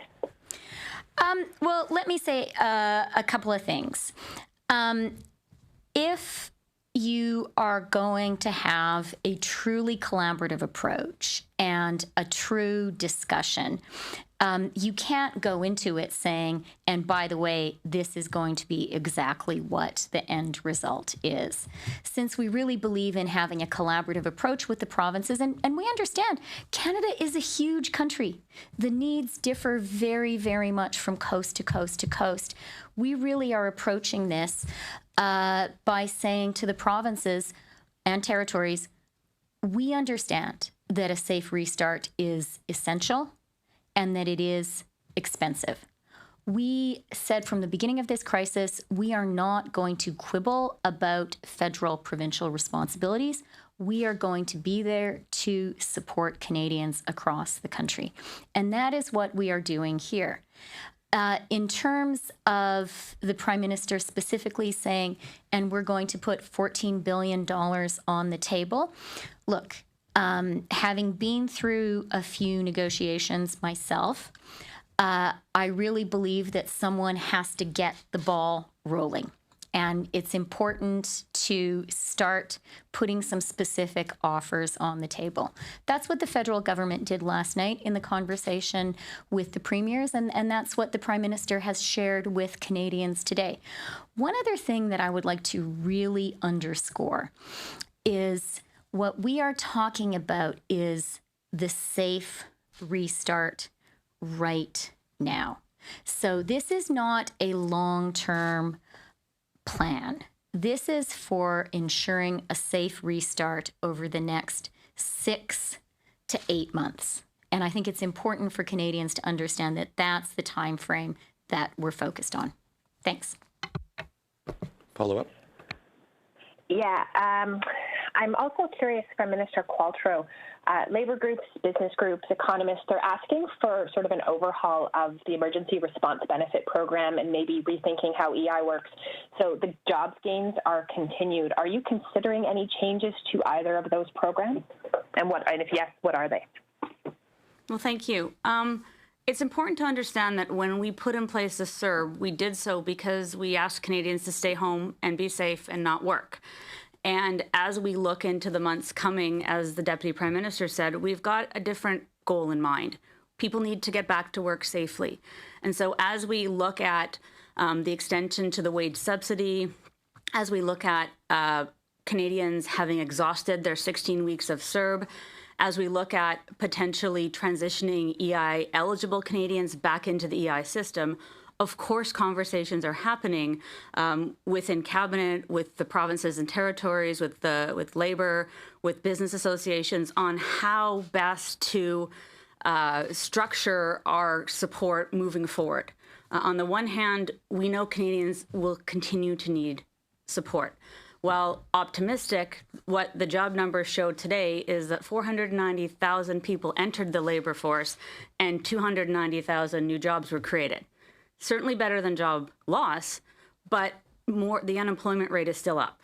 Well, let me say a couple of things. If you are going to have a truly collaborative approach and a true discussion, you can't go into it saying, and by the way, this is going to be exactly what the end result is. Since we really believe in having a collaborative approach with the provinces, and we understand Canada is a huge country. The needs differ very, very much from coast to coast to coast. We really are approaching this by saying to the provinces and territories, we understand that a safe restart is essential and that it is expensive. We said from the beginning of this crisis, we are not going to quibble about federal provincial responsibilities. We are going to be there to support Canadians across the country. And that is what we are doing here. In terms of the Prime Minister specifically saying, and we're going to put $14 billion on the table, look, having been through a few negotiations myself, I really believe that someone has to get the ball rolling. And it's important to start putting some specific offers on the table. That's what the federal government did last night in the conversation with the premiers, and that's what the Prime Minister has shared with Canadians today. One other thing that I would like to really underscore is what we are talking about is the safe restart right now. So this is not a long-term plan. This is for ensuring a safe restart over the next 6 to 8 months. And I think it's important for Canadians to understand that that's the time frame that we're focused on. Thanks. Follow up. Yeah, I'm also curious from Minister Qualtrough. Labour groups, business groups, economists, they're asking for sort of an overhaul of the emergency response benefit program and maybe rethinking how EI works. So the jobs gains are continued. Are you considering any changes to either of those programs? And if yes, what are they? Well, thank you. It's important to understand that when we put in place the CERB, we did so because we asked Canadians to stay home and be safe and not work. And as we look into the months coming, as the Deputy Prime Minister said, we've got a different goal in mind. People need to get back to work safely. And so as we look at the extension to the wage subsidy, as we look at Canadians having exhausted their 16 weeks of CERB, as we look at potentially transitioning EI-eligible Canadians back into the EI system, of course, conversations are happening within Cabinet, with the provinces and territories, with Labour, with business associations on how best to structure our support moving forward. On the one hand, we know Canadians will continue to need support. While optimistic, what the job numbers showed today is that 490,000 people entered the labour force and 290,000 new jobs were created. Certainly better than job loss, but the unemployment rate is still up.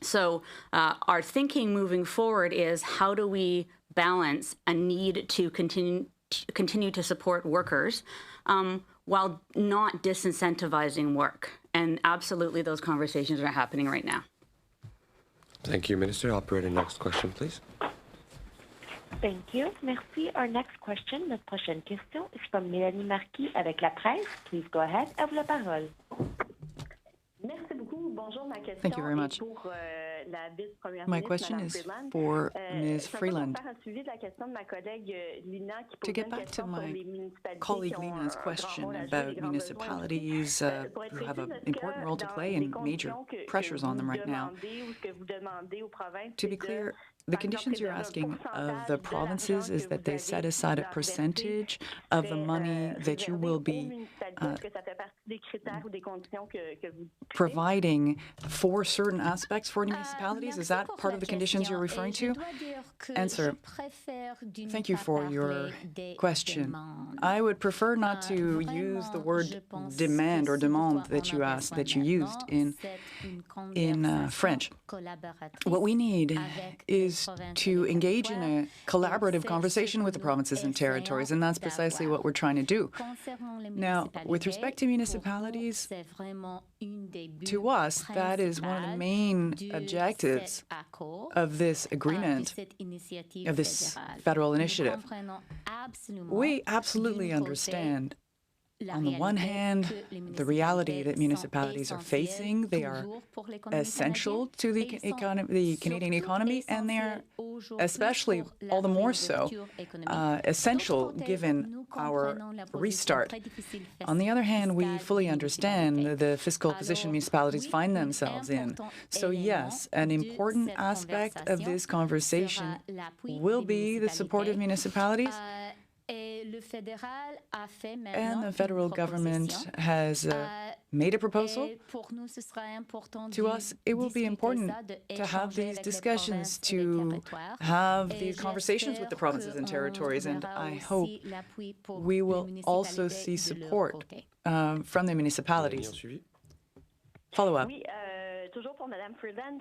So our thinking moving forward is how do we balance a need to continue to support workers while not disincentivizing work. And absolutely those conversations are happening right now. Thank you, Minister. Operator, next question, please. Thank you. Merci. Our next question, notre prochaine question is from Mélanie Marquis avec La Presse. Please go ahead. À vous la parole. Thank you very much. My question is for Ms. Freeland. To get back to my colleague Lena's question about municipalities who have an important role to play and major pressures on them right now, to be clear, the conditions you're asking of the provinces is that they set aside a percentage of the money that you will be providing for certain aspects for municipalities. Is that part of the conditions you're referring to? Answer. Thank you for your question. I would prefer not to use the word demand or demande that you used in French. What we need is to engage in a collaborative conversation with the provinces and territories, and that's precisely what we're trying to do. Now, with respect to municipalities, to us, that is one of the main objectives of this agreement, of this federal initiative. We absolutely understand, on the one hand, the reality that municipalities are facing. They are essential to the Canadian economy, and they are especially, all the more so, essential given our restart. On the other hand, we fully understand the fiscal position municipalities find themselves in. So yes, an important aspect of this conversation will be the support of municipalities. And the federal government has made a proposal. To us, it will be important to have these discussions, to have these conversations with the provinces and territories, and I hope we will also see support from the municipalities. Follow-up.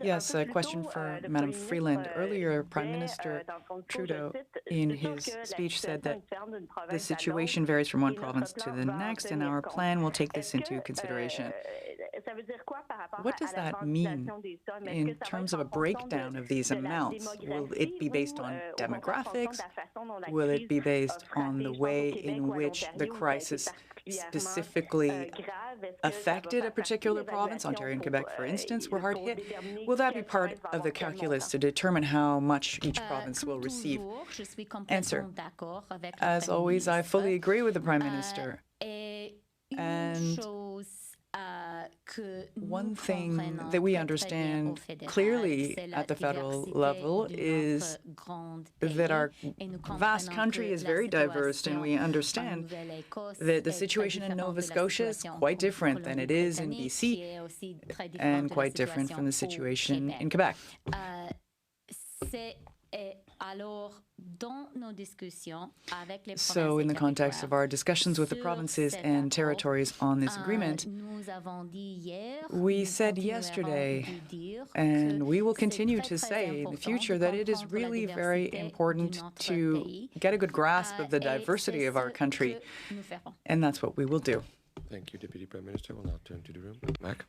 Yes, a question for Madame Freeland. Earlier, Prime Minister Trudeau, in his speech, said that the situation varies from one province to the next, and our plan will take this into consideration. What does that mean in terms of a breakdown of these amounts? Will it be based on demographics? Will it be based on the way in which the crisis specifically affected a particular province? Ontario and Quebec, for instance, were hard hit. Will that be part of the calculus to determine how much each province will receive? Answer. As always, I fully agree with the Prime Minister. And one thing that we understand clearly at the federal level is that our vast country is very diverse, and we understand that the situation in Nova Scotia is quite different than it is in BC, and quite different from the situation in Quebec. So in the context of our discussions with the provinces and territories on this agreement, we said yesterday, and we will continue to say in the future, that it is really very important to get a good grasp of the diversity of our country, and that's what we will do. Thank you, Deputy Prime Minister. We'll now turn to the room. Mac?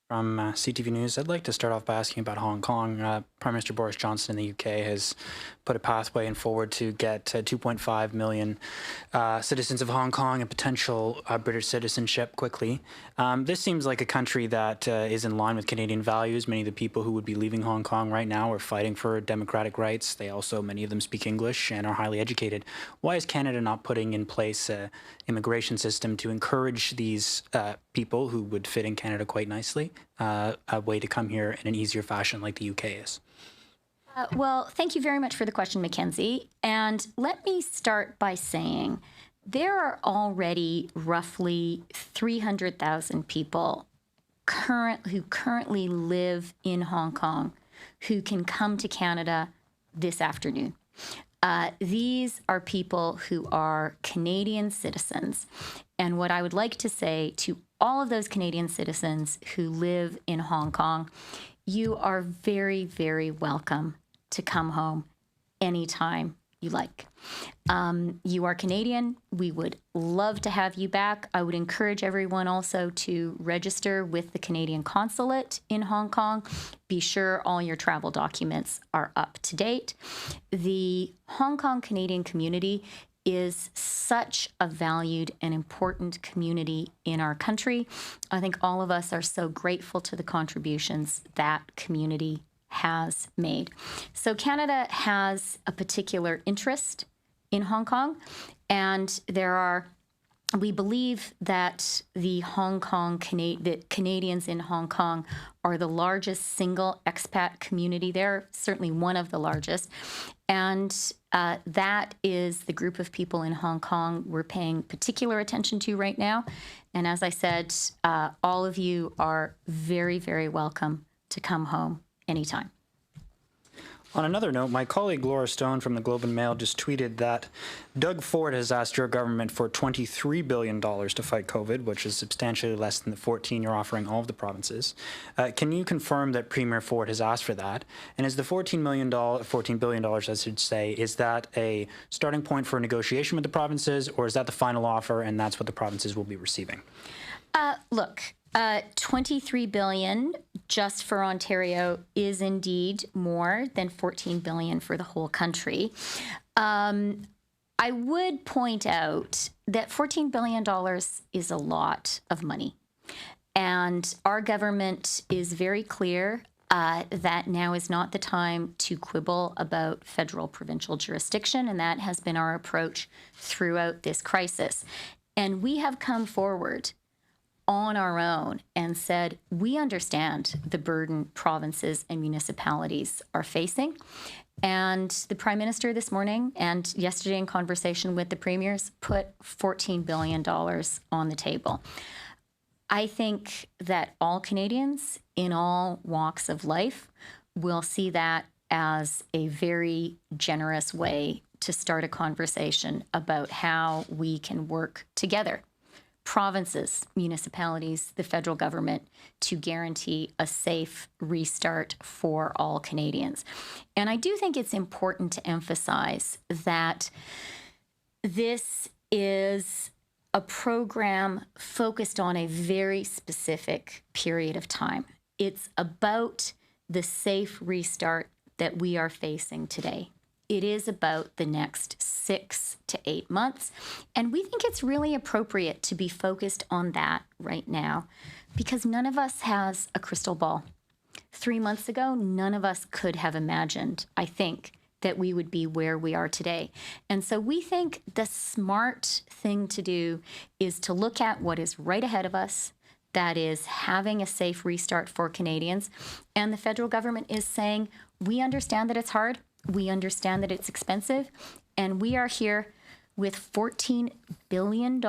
From CTV News, I'd like to start off by asking about Hong Kong. Prime Minister Boris Johnson in the UK has put a pathway forward to get 2.5 million citizens of Hong Kong and potential British citizenship quickly. This seems like a country that is in line with Canadian values. Many of the people who would be leaving Hong Kong right now are fighting for democratic rights. They also, many of them speak English and are highly educated. Why is Canada not putting in place an immigration system to encourage these people who would fit in Canada quite nicely, a way to come here in an easier fashion like the UK is? Well, thank you very much for the question, Mackenzie. And let me start by saying there are already roughly 300,000 people who currently live in Hong Kong who can come to Canada this afternoon. These are people who are Canadian citizens. And what I would like to say to all of those Canadian citizens who live in Hong Kong, you are very, very welcome to come home anytime you like. You are Canadian. We would love to have you back. I would encourage everyone also to register with the Canadian Consulate in Hong Kong. Be sure all your travel documents are up to date. The Hong Kong Canadian community is such a valued and important community in our country. I think all of us are so grateful to the contributions that community has made. So Canada has a particular interest in Hong Kong, and we believe that the Canadians in Hong Kong are the largest single expat community there, certainly one of the largest. And that is the group of people in Hong Kong we're paying particular attention to right now. And as I said, all of you are very, very welcome to come home anytime. On another note, my colleague Laura Stone from the Globe and Mail just tweeted that Doug Ford has asked your government for $23 billion to fight COVID, which is substantially less than the $14 you're offering all of the provinces. Can you confirm that Premier Ford has asked for that? And is the $14 billion, I should say, is that a starting point for a negotiation with the provinces, or is that the final offer and that's what the provinces will be receiving? Look, $23 billion just for Ontario is indeed more than $14 billion for the whole country. I would point out that $14 billion is a lot of money. And our government is very clear that now is not the time to quibble about federal provincial jurisdiction, and that has been our approach throughout this crisis. And we have come forward on our own and said, we understand the burden provinces and municipalities are facing, And the Prime Minister this morning and yesterday in conversation with the premiers put $14 billion on the table. I think that all Canadians in all walks of life will see that as a very generous way to start a conversation about how we can work together, provinces, municipalities, the federal government, to guarantee a safe restart for all Canadians. And I do think it's important to emphasize that this is a program focused on a very specific period of time. It's about the safe restart that we are facing today. It is about the next 6 to 8 months. And we think it's really appropriate to be focused on that right now because none of us has a crystal ball. 3 months ago, none of us could have imagined, I think, that we would be where we are today. And so we think the smart thing to do is to look at what is right ahead of us, that is having a safe restart for Canadians. And the federal government is saying, we understand that it's hard, we understand that it's expensive, and we are here with $14 billion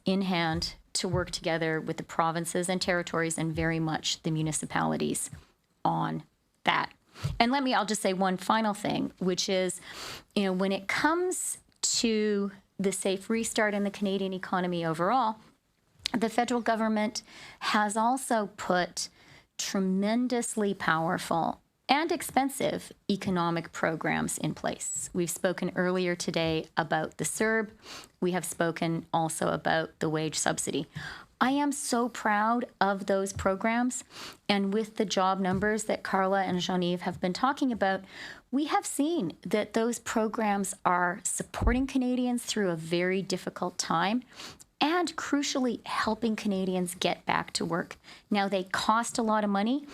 in hand to work together with the provinces and territories and very much the municipalities on that. And I'll just say one final thing, which is, when it comes to the safe restart in the Canadian economy overall, the federal government has also put tremendously powerful and expensive economic programs in place. We've spoken earlier today about the CERB. We have spoken also about the wage subsidy. I am so proud of those programs. And with the job numbers that Carla and Jean-Yves have been talking about, we have seen that those programs are supporting Canadians through a very difficult time and crucially helping Canadians get back to work. Now, they cost a lot of money.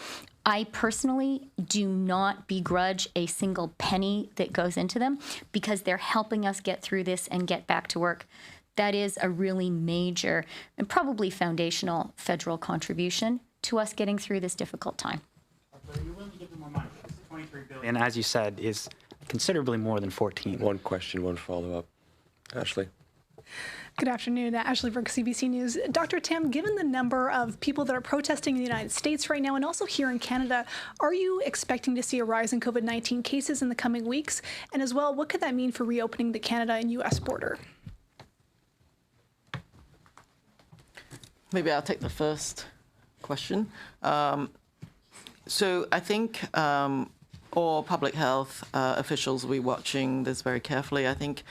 I personally do not begrudge a single penny that goes into them because they're helping us get through this and get back to work. That is a really major and probably foundational federal contribution to us getting through this difficult time. Are you willing to give them more money? $23 billion, as you said, is considerably more than 14. One question, one follow-up. Ashley. Good afternoon. Ashley Burke, CBC News. Dr. Tam, given the number of people that are protesting in the United States right now and also here in Canada, are you expecting to see a rise in COVID-19 cases in the coming weeks? And as well, what could that mean for reopening the Canada and U.S. border? Maybe I'll take the first question. So I think all public health officials will be watching this very carefully. I think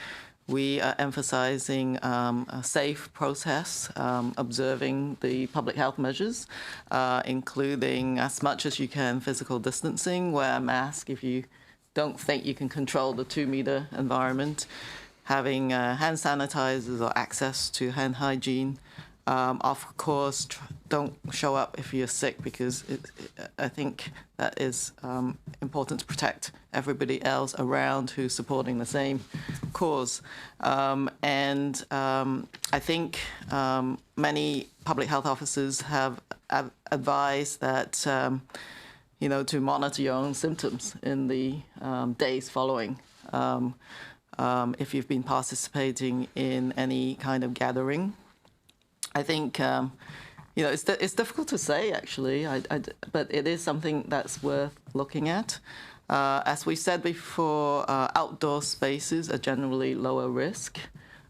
we are emphasizing a safe process, observing the public health measures, including as much as you can physical distancing, wear a mask if you don't think you can control the 2-meter environment, having hand sanitizers or access to hand hygiene. Of course, don't show up if you're sick because I think that is important to protect everybody else around who's supporting the same cause. And I think many public health officers have advised that, to monitor your own symptoms in the days following. If you've been participating in any kind of gathering. I think, it's difficult to say, actually, but it is something that's worth looking at. As we said before, outdoor spaces are generally lower risk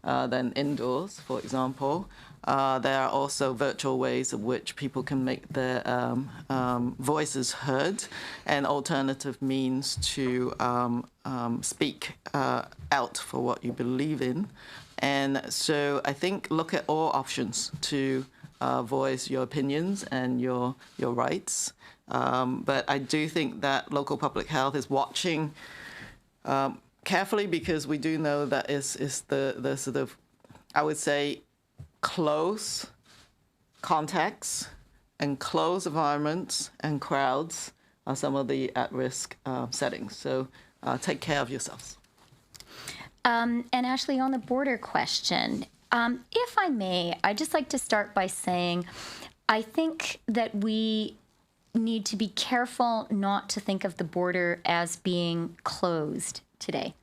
than indoors, for example. There are also virtual ways of which people can make their voices heard and alternative means to speak out for what you believe in. And so I think look at all options to voice your opinions and your rights. But I do think that local public health is watching carefully because we do know that is the sort of, I would say, close contacts and close environments and crowds are some of the at-risk settings. So take care of yourselves. And Ashley, on the border question, if I may, I'd just like to start by saying I think that we need to be careful not to think of the border as being closed today.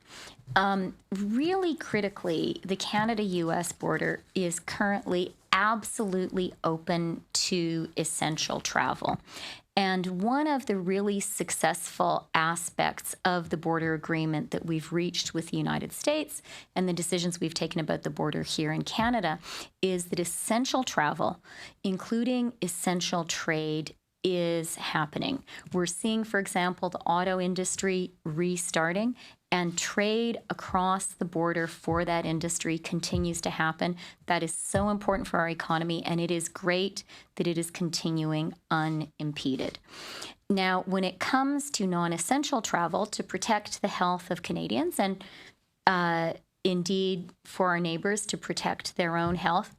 Really critically, the Canada-U.S. border is currently absolutely open to essential travel. And one of the really successful aspects of the border agreement that we've reached with the United States and the decisions we've taken about the border here in Canada is that essential travel, including essential trade, is happening. We're seeing, for example, the auto industry restarting, and trade across the border for that industry continues to happen. That is so important for our economy, and it is great that it is continuing unimpeded. Now, when it comes to non-essential travel, to protect the health of Canadians and indeed for our neighbors to protect their own health,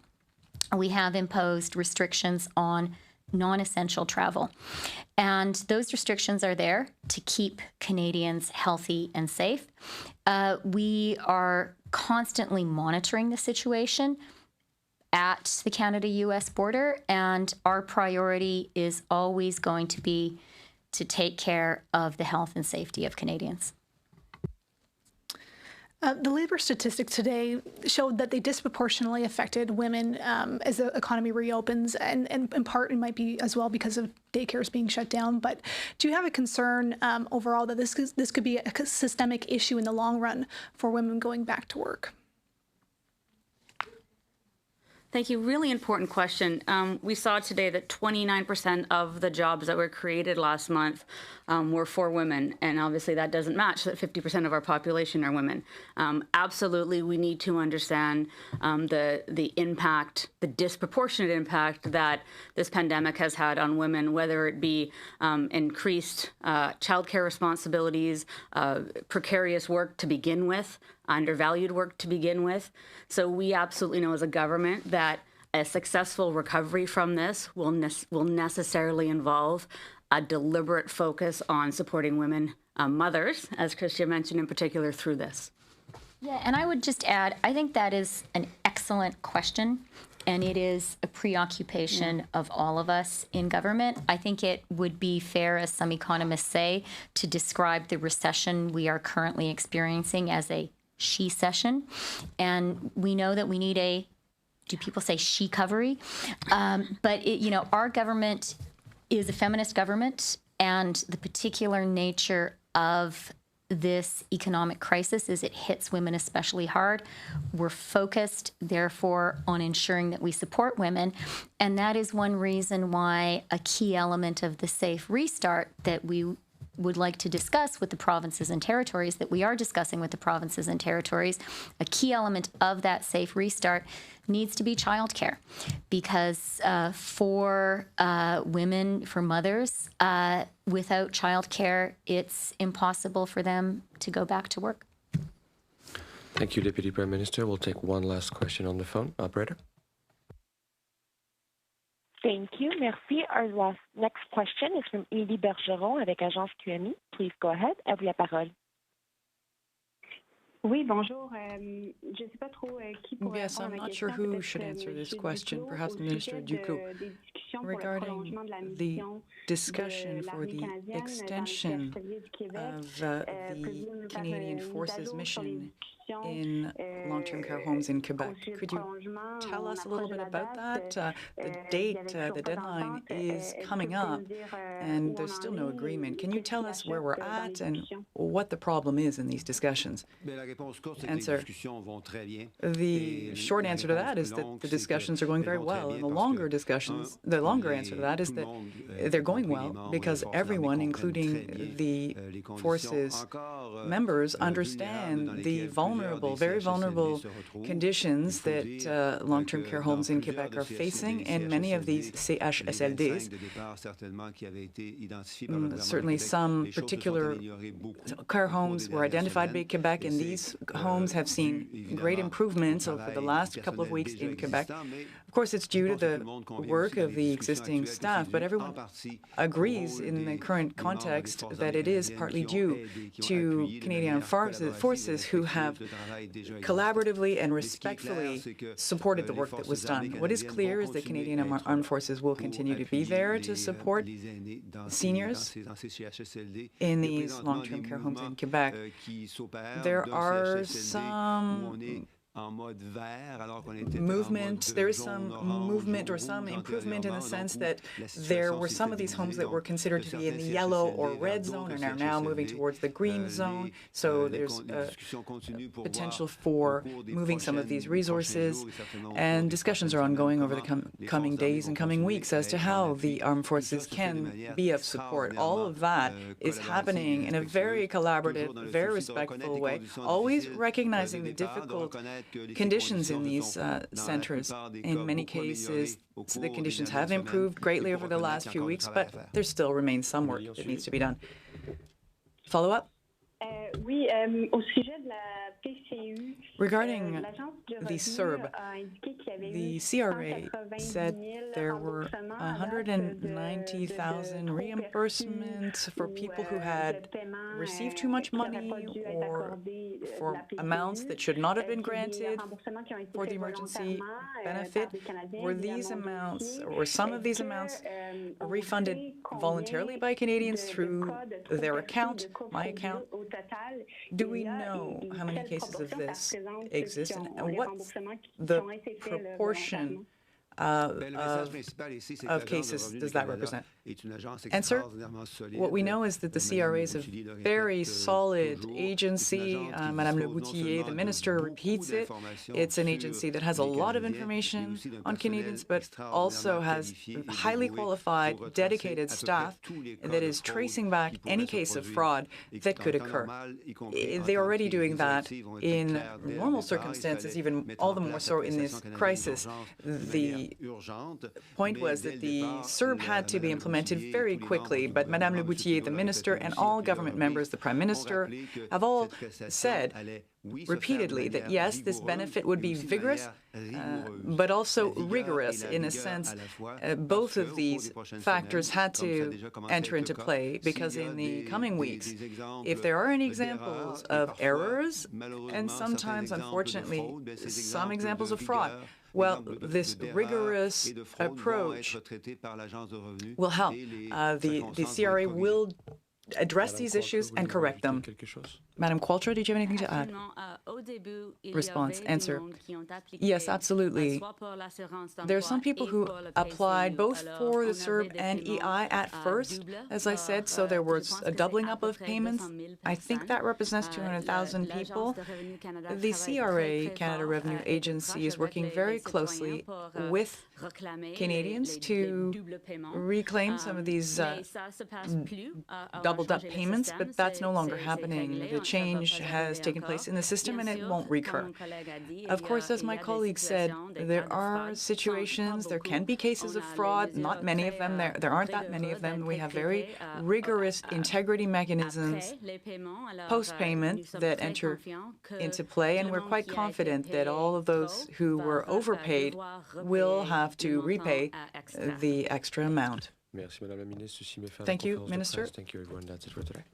we have imposed restrictions on non-essential travel. And those restrictions are there to keep Canadians healthy and safe. We are constantly monitoring the situation at the Canada-US border, and our priority is always going to be to take care of the health and safety of Canadians. The labor statistics today showed that they disproportionately affected women as the economy reopens, and in part it might be as well because of daycares being shut down. But do you have a concern overall that this could be a systemic issue in the long run for women going back to work? Thank you. Really important question. We saw today that 29% of the jobs that were created last month were for women, and obviously that doesn't match that 50% of our population are women. Absolutely, we need to understand the impact, the disproportionate impact that this pandemic has had on women, whether it be increased childcare responsibilities, precarious work to begin with, undervalued work to begin with. So we absolutely know as a government that a successful recovery from this will necessarily involve a deliberate focus on supporting women, mothers, as Christia mentioned in particular, through this. Yeah, and I would just add, I think that is an excellent question, and it is a preoccupation of all of us in government. I think it would be fair, as some economists say, to describe the recession we are currently experiencing as a she-cession. And we know that we need a, do people say she-covery? But, our government is a feminist government, and the particular nature of this economic crisis is it hits women especially hard. We're focused, therefore, on ensuring that we support women, and that is one reason why a key element of the safe restart that we would like to discuss with the provinces and territories, that we are discussing with the provinces and territories, a key element of that safe restart needs to be childcare, because for women, for mothers, without childcare, it's impossible for them to go back to work. Thank you, Deputy Prime Minister. We'll take one last question on the phone. Operator. Thank you. Merci. Our next question is from Élie Bergeron avec Agence QMI. Please go ahead. À vous la parole. Oui, bonjour. Je sais pas trop qui pourrait Yes, I'm not sure who should answer this question. Perhaps Minister Duclos. Regarding the discussion for the extension of the Canadian Forces mission in long-term care homes in Quebec. Could you tell us a little bit about that? The date, the deadline is coming up, and there's still no agreement. Can you tell us where we're at and what the problem is in these discussions? Answer. The short answer to that is that the discussions are going very well, and the longer answer to that is that they're going well because everyone, including the forces members, understand the very vulnerable conditions that long-term care homes in Quebec are facing, and many of these CHSLDs, certainly some particular care homes were identified by Quebec, and these homes have seen great improvements over the last couple of weeks in Quebec. Of course, it's due to the work of the existing staff, but everyone agrees in the current context that it is partly due to Canadian forces who have collaboratively and respectfully supported the work that was done. What is clear is that Canadian Armed Forces will continue to be there to support seniors in these long-term care homes in Quebec. There are some movement. There is some movement or some improvement in the sense that there were some of these homes that were considered to be in the yellow or red zone and are now moving towards the green zone. So there's potential for moving some of these resources, and discussions are ongoing over the coming days and coming weeks as to how the armed forces can be of support. All of that is happening in a very collaborative, very respectful way, always recognizing the difficult conditions in these centers. In many cases, the conditions have improved greatly over the last few weeks, but there still remains some work that needs to be done. Follow-up? Oui, au sujet de la PCU, regarding the CERB, the CRA said there were 190,000 reimbursements for people who had received too much money or for amounts that should not have been granted for the emergency benefit. Were these amounts, or some of these amounts, refunded voluntarily by Canadians through their account, my account? Do we know how many cases of this exist, and what's the proportion of cases does that represent? Answer, what we know is that the CRA is a very solid agency. Madame Le Boutier, the minister, repeats it. It's an agency that has a lot of information on Canadians, but also has highly qualified, dedicated staff that is tracing back any case of fraud that could occur. They're already doing that in normal circumstances, even all the more so in this crisis. The point was that the CERB had to be implemented very quickly, but Madame Le Boutier, the minister, and all government members, the Prime Minister, have all said repeatedly that yes, this benefit would be vigorous, but also rigorous in a sense. Both of these factors had to enter into play because in the coming weeks, if there are any examples of errors, and sometimes, unfortunately, some examples of fraud, well, this rigorous approach will help. The CRA will address these issues and correct them. Madam Qualtrough, did you have anything to add? Response, answer. Yes, absolutely. There are some people who applied both for the CERB and EI at first, as I said, so there was a doubling up of payments. I think that represents 200,000 people. The CRA, Canada Revenue Agency, is working very closely with Canadians to reclaim some of these doubled up payments, but that's no longer happening. The change has taken place in the system and it won't recur. Of course, as my colleague said, there are situations, there can be cases of fraud, not many of them, there aren't that many of them. We have very rigorous integrity mechanisms post-payment that enter into play, and we're quite confident that all of those who were overpaid will have to repay the extra amount. Merci, Madame la Ministre. Ceci met fin à la Thank you, conférence de Minister. presse. Thank you, everyone. That's it for today.